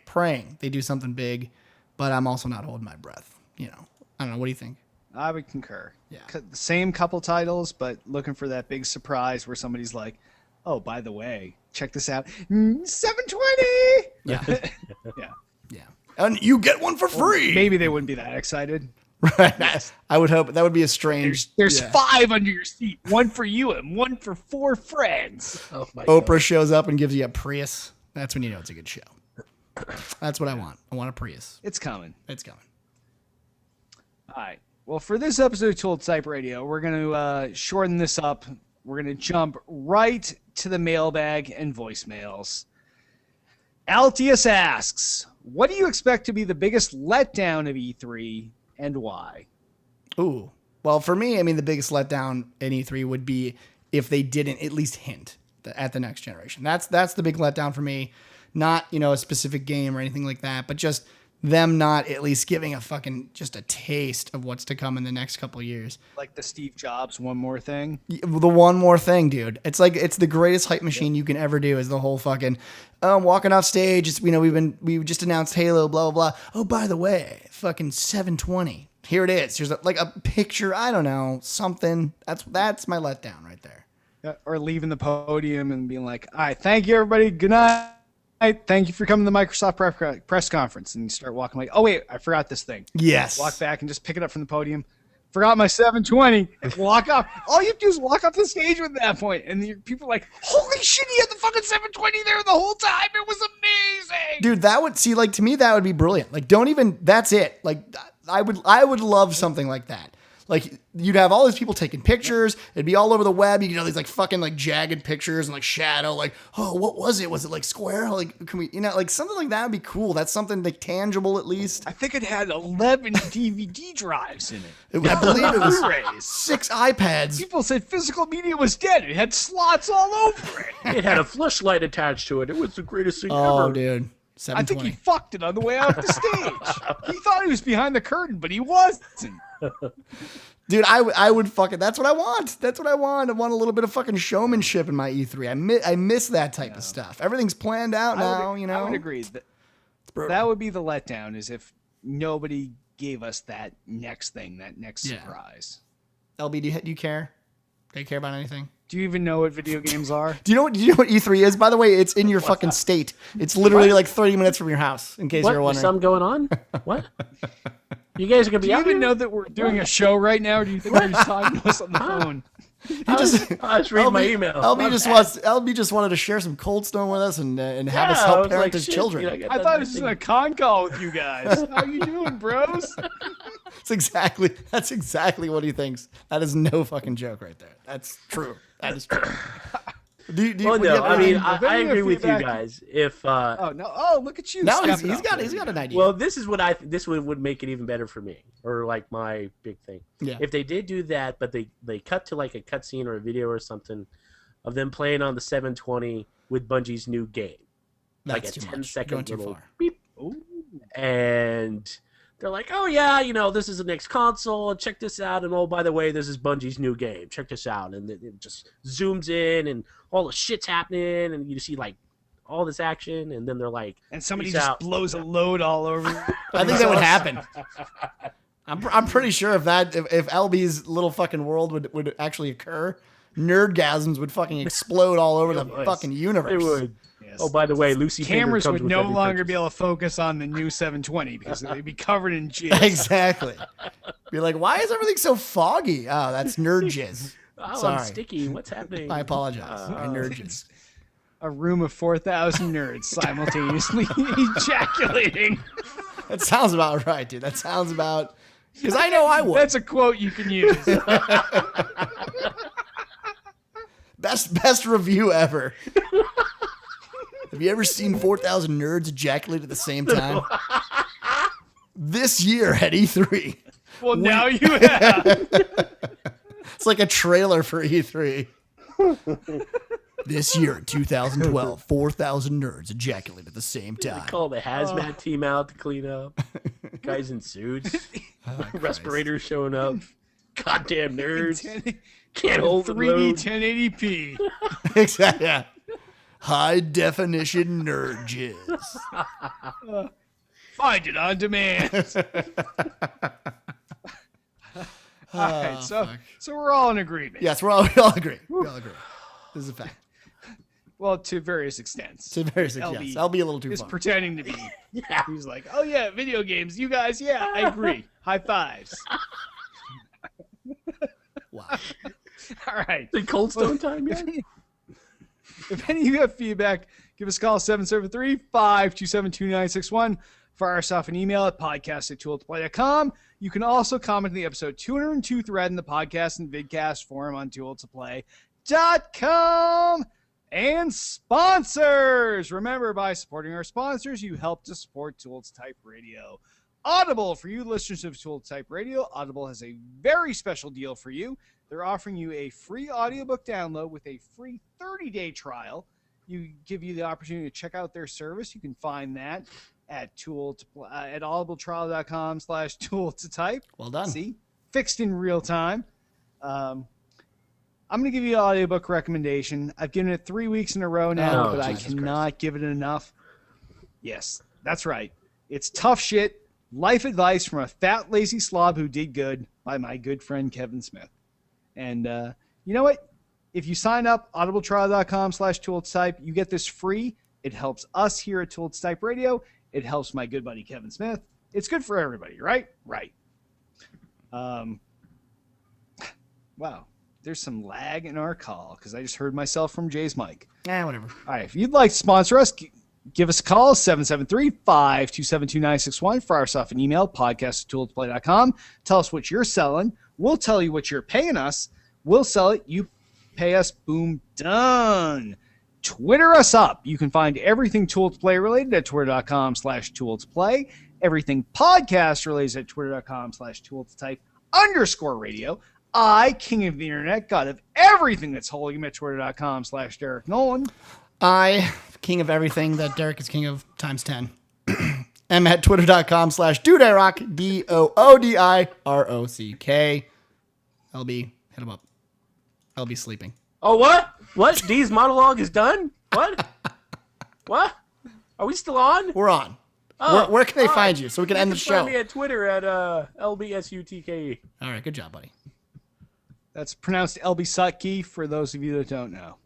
praying they do something big, but I'm also not holding my breath. You know, I don't know. What do you think? I would concur. Yeah. The same couple titles, but looking for that big surprise where somebody's like, oh, by the way, check this out. 720! Yeah. Yeah. And you get one for free. Maybe they wouldn't be that excited. Right. I would hope that would be a strange. There's 5 under your seat. One for you and one for 4 friends. Oh my Oprah God. shows up and gives you a Prius. That's when you know it's a good show. That's what I want. I want a Prius. It's coming. It's coming. All right. Well, for this episode of Tool Type Radio, we're going to shorten this up. We're going to jump right to the mailbag and voicemails. Altius asks, what do you expect to be the biggest letdown of E3 and why? Ooh. Well, for me, I mean, the biggest letdown in E3 would be if they didn't at least hint at the next generation. That's the big letdown for me. Not, you know, a specific game or anything like that, but just them not at least giving a fucking just a taste of what's to come in the next couple of years. Like the Steve Jobs one more thing. The one more thing, dude. It's like it's the greatest hype machine you can ever do. Is the whole fucking walking off stage. It's, you know, we just announced Halo, blah blah blah. Oh, by the way, fucking 720. Here it is. There's like a picture. I don't know, something. That's my letdown right there. Or leaving the podium and being like, all right, thank you, everybody. Good night. Thank you for coming to the Microsoft press conference. And you start walking like, oh, wait, I forgot this thing. Yes. Walk back and just pick it up from the podium. Forgot my 720. And walk off. All you have to do is walk off the stage with that point. And people are like, holy shit, he had the fucking 720 there the whole time. It was amazing. Dude, that would see, like, to me, that would be brilliant. Like, don't even, that's it. Like, I would love something like that. Like, you'd have all these people taking pictures. It'd be all over the web. You know, these like fucking like jagged pictures and like shadow. Like, oh, what was it? Was it like square? Like, can we, you know, like something like that would be cool. That's something like tangible at least. I think it had 11 DVD drives in it. I believe it was Blu-rays. 6 iPads. People said physical media was dead. It had slots all over it. It had a flashlight attached to it. It was the greatest thing Oh, ever. dude. I think 720. he fucked it on the way out the stage. He thought he was behind the curtain, but he wasn't. Dude, I would fucking, that's what I want. That's what I want. I want a little bit of fucking showmanship in my E3. I miss that type of stuff. Everything's planned out now, you know. I would agree. That would be the letdown, is if nobody gave us that next thing, that next surprise. LB, do you care? Do you care about anything? Do you even know what video games are? Do you know what E3 is? By the way, it's in your fucking state. It's literally like 30 minutes from your house, in case What? you're There's wondering. something going on? What? You guys are gonna be Do you out even here? know that we're doing a show right now, or do you think we're just talking to us on the phone? I was reading my email. LB just wanted to share some Cold Stone with us and have us I help was parent like, his shit, children. you know, I thought it was just a con call with you guys. How you doing, bros? That's exactly what he thinks. That is no fucking joke right there. That's true. That is true. Well, no, I mean, I agree with you feedback? guys. If Oh no! Oh, look at you! No, stepping he's up. got an idea. well, this is what this would make it even better for me, or like my big thing. Yeah. If they did do that, but they cut to like a cutscene or a video or something of them playing on the 720 with Bungie's new game, That's like a too 10 much. second Going too little far. beep. Ooh. and they're like, oh yeah, this is the next console, and check this out, and oh, by the way, this is Bungie's new game, check this out, and it just zooms in, and all the shit's happening, and you see like all this action, and then they're like, and somebody peace just out. blows a load all over. I think that would happen. I'm pretty sure if LB's little fucking world would actually occur, nerdgasms would fucking explode all over the fucking universe. It would. Yes. Oh, by the way, Lucy Cameras Finger comes would with no every longer purchase. be able to focus on the new 720 because they'd be covered in jizz. Exactly. Be like, why is everything so foggy? Oh, that's nerd jizz. Oh, Sorry. I'm sticky. What's happening? I apologize. My nerd jizz. A room of 4,000 nerds simultaneously ejaculating. That sounds about right, dude. That sounds about... Because I know I would. That's a quote you can use. Best review ever. Have you ever seen 4,000 nerds ejaculate at the same time? This year at E3. Well, now you have. It's like a trailer for E3. This year in 2012, 4,000 nerds ejaculate at the same time. Call the hazmat team out to clean up. Guys in suits. Respirators showing up. Goddamn nerds. Can't hold the 3D load. 1080p. Exactly. Yeah. High definition nerd jizz. Find it on demand. All right, so we're all in agreement. Yes, we all agree. We all agree. This is a fact. Well, to various extents. To various extent. Yes, I'll be a little too Is far. pretending to be. Yeah. He's like, oh yeah, video games. You guys, yeah, I agree. High fives. Wow. All right. The Cold Stone time yet? If any of you have feedback, give us a call 773-527-2961. Fire us off an email at podcast@tooldtoplay.com. You can also comment in the episode 202 thread in the podcast and vidcast forum on tooldtoplay.com. And sponsors! Remember, by supporting our sponsors, you help to support Tools Type Radio. Audible, for you listeners of Tools Type Radio, Audible has a very special deal for you. They're offering you a free audiobook download with a free 30-day trial. You give you the opportunity to check out their service. You can find that at audibletrial.com/tool-to-type. Well done. See? Fixed in real time. I'm going to give you an audiobook recommendation. I've given it 3 weeks in a row now, but Jesus I cannot give it enough. Yes, that's right. It's Tough Shit, Life Advice from a Fat, Lazy Slob Who Did Good by my good friend Kevin Smith. And you know what? If you sign up, audibletrial.com/tooltype, you get this free. It helps us here at Tools Type Radio. It helps my good buddy Kevin Smith. It's good for everybody, right? Right. Wow. There's some lag in our call because I just heard myself from Jay's mic. Whatever. All right. If you'd like to sponsor us, give us a call, 773-527-2961. Fire us off an email, podcast@tooldtoplay.com. Tell us what you're selling. We'll tell you what you're paying us. We'll sell it. You pay us. Boom. Done. Twitter us up. You can find everything Tool to Play related at twitter.com/tool-to-play. Everything podcast related at twitter.com/tool-to-type_radio. I, king of the internet, god of everything that's holy, at twitter.com/Derek Nolan. I, king of everything that Derek is king of times 10. am at twitter.com/DoodiRock, DOODIROCK. LB, hit him up. LB sleeping. Oh, what? What? D's monologue is done? What? What? Are we still on? We're on. Oh, where can they all find right. you so we can You end the show? Find me at Twitter at LBSUTKE. All right, good job, buddy. That's pronounced Elbisutki for those of you that don't know.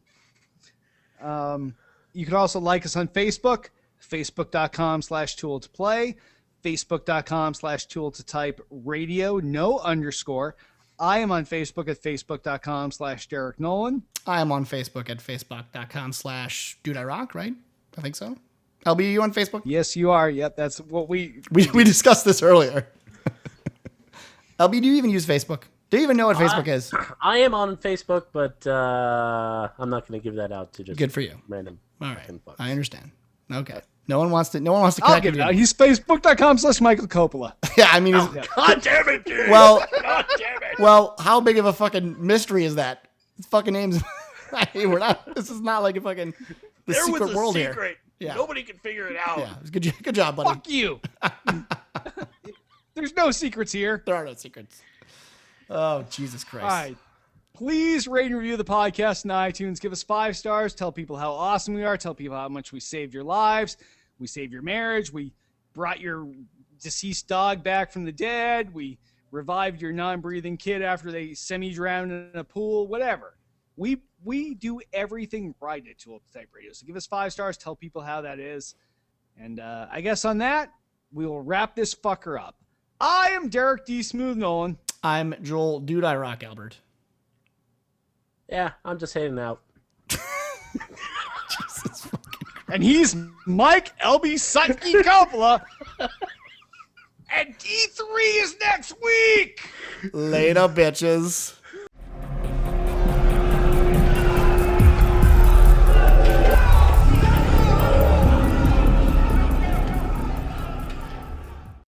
You can also like us on Facebook, facebook.com/tool-to-play, facebook.com/tool-to-type radio, no underscore. I am on Facebook at facebook.com/Derek Nolan. I am on Facebook at facebook.com/DudeIRock, right? I think so. LB, you on Facebook? Yes, you are. Yep, that's what we discussed this earlier. LB, do you even use Facebook? Do you even know what Facebook is? I am on Facebook, but I'm not going to give that out to just Good for you. random. All right, fucks. I understand. Okay, no one wants to I'll connect give with it out. you. He's facebook.com/Michael Coppola. Yeah, I mean, God damn it, dude! well, God damn it! well, how big of a fucking mystery is that? His fucking name's. We're not. This is not like a fucking the There secret was a world secret. here. Yeah. Nobody can figure it out. Yeah, it was good job, buddy. Fuck you. There's no secrets here. There are no secrets. Oh, Jesus Christ. All right. Please rate and review the podcast on iTunes. Give us 5 stars. Tell people how awesome we are. Tell people how much we saved your lives. We saved your marriage. We brought your deceased dog back from the dead. We revived your non-breathing kid after they semi-drowned in a pool. Whatever. We do everything right at Tool Type Radio. So give us 5 stars. Tell people how that is. And I guess on that, we will wrap this fucker up. I am Derek Dsmooth Nolan. I'm Joel Dude I Rock Albert. Yeah, I'm just heading out. Jesus fucking Christ. And he's Mike LB Sutke Coppola. And D3 is next week. Later, bitches.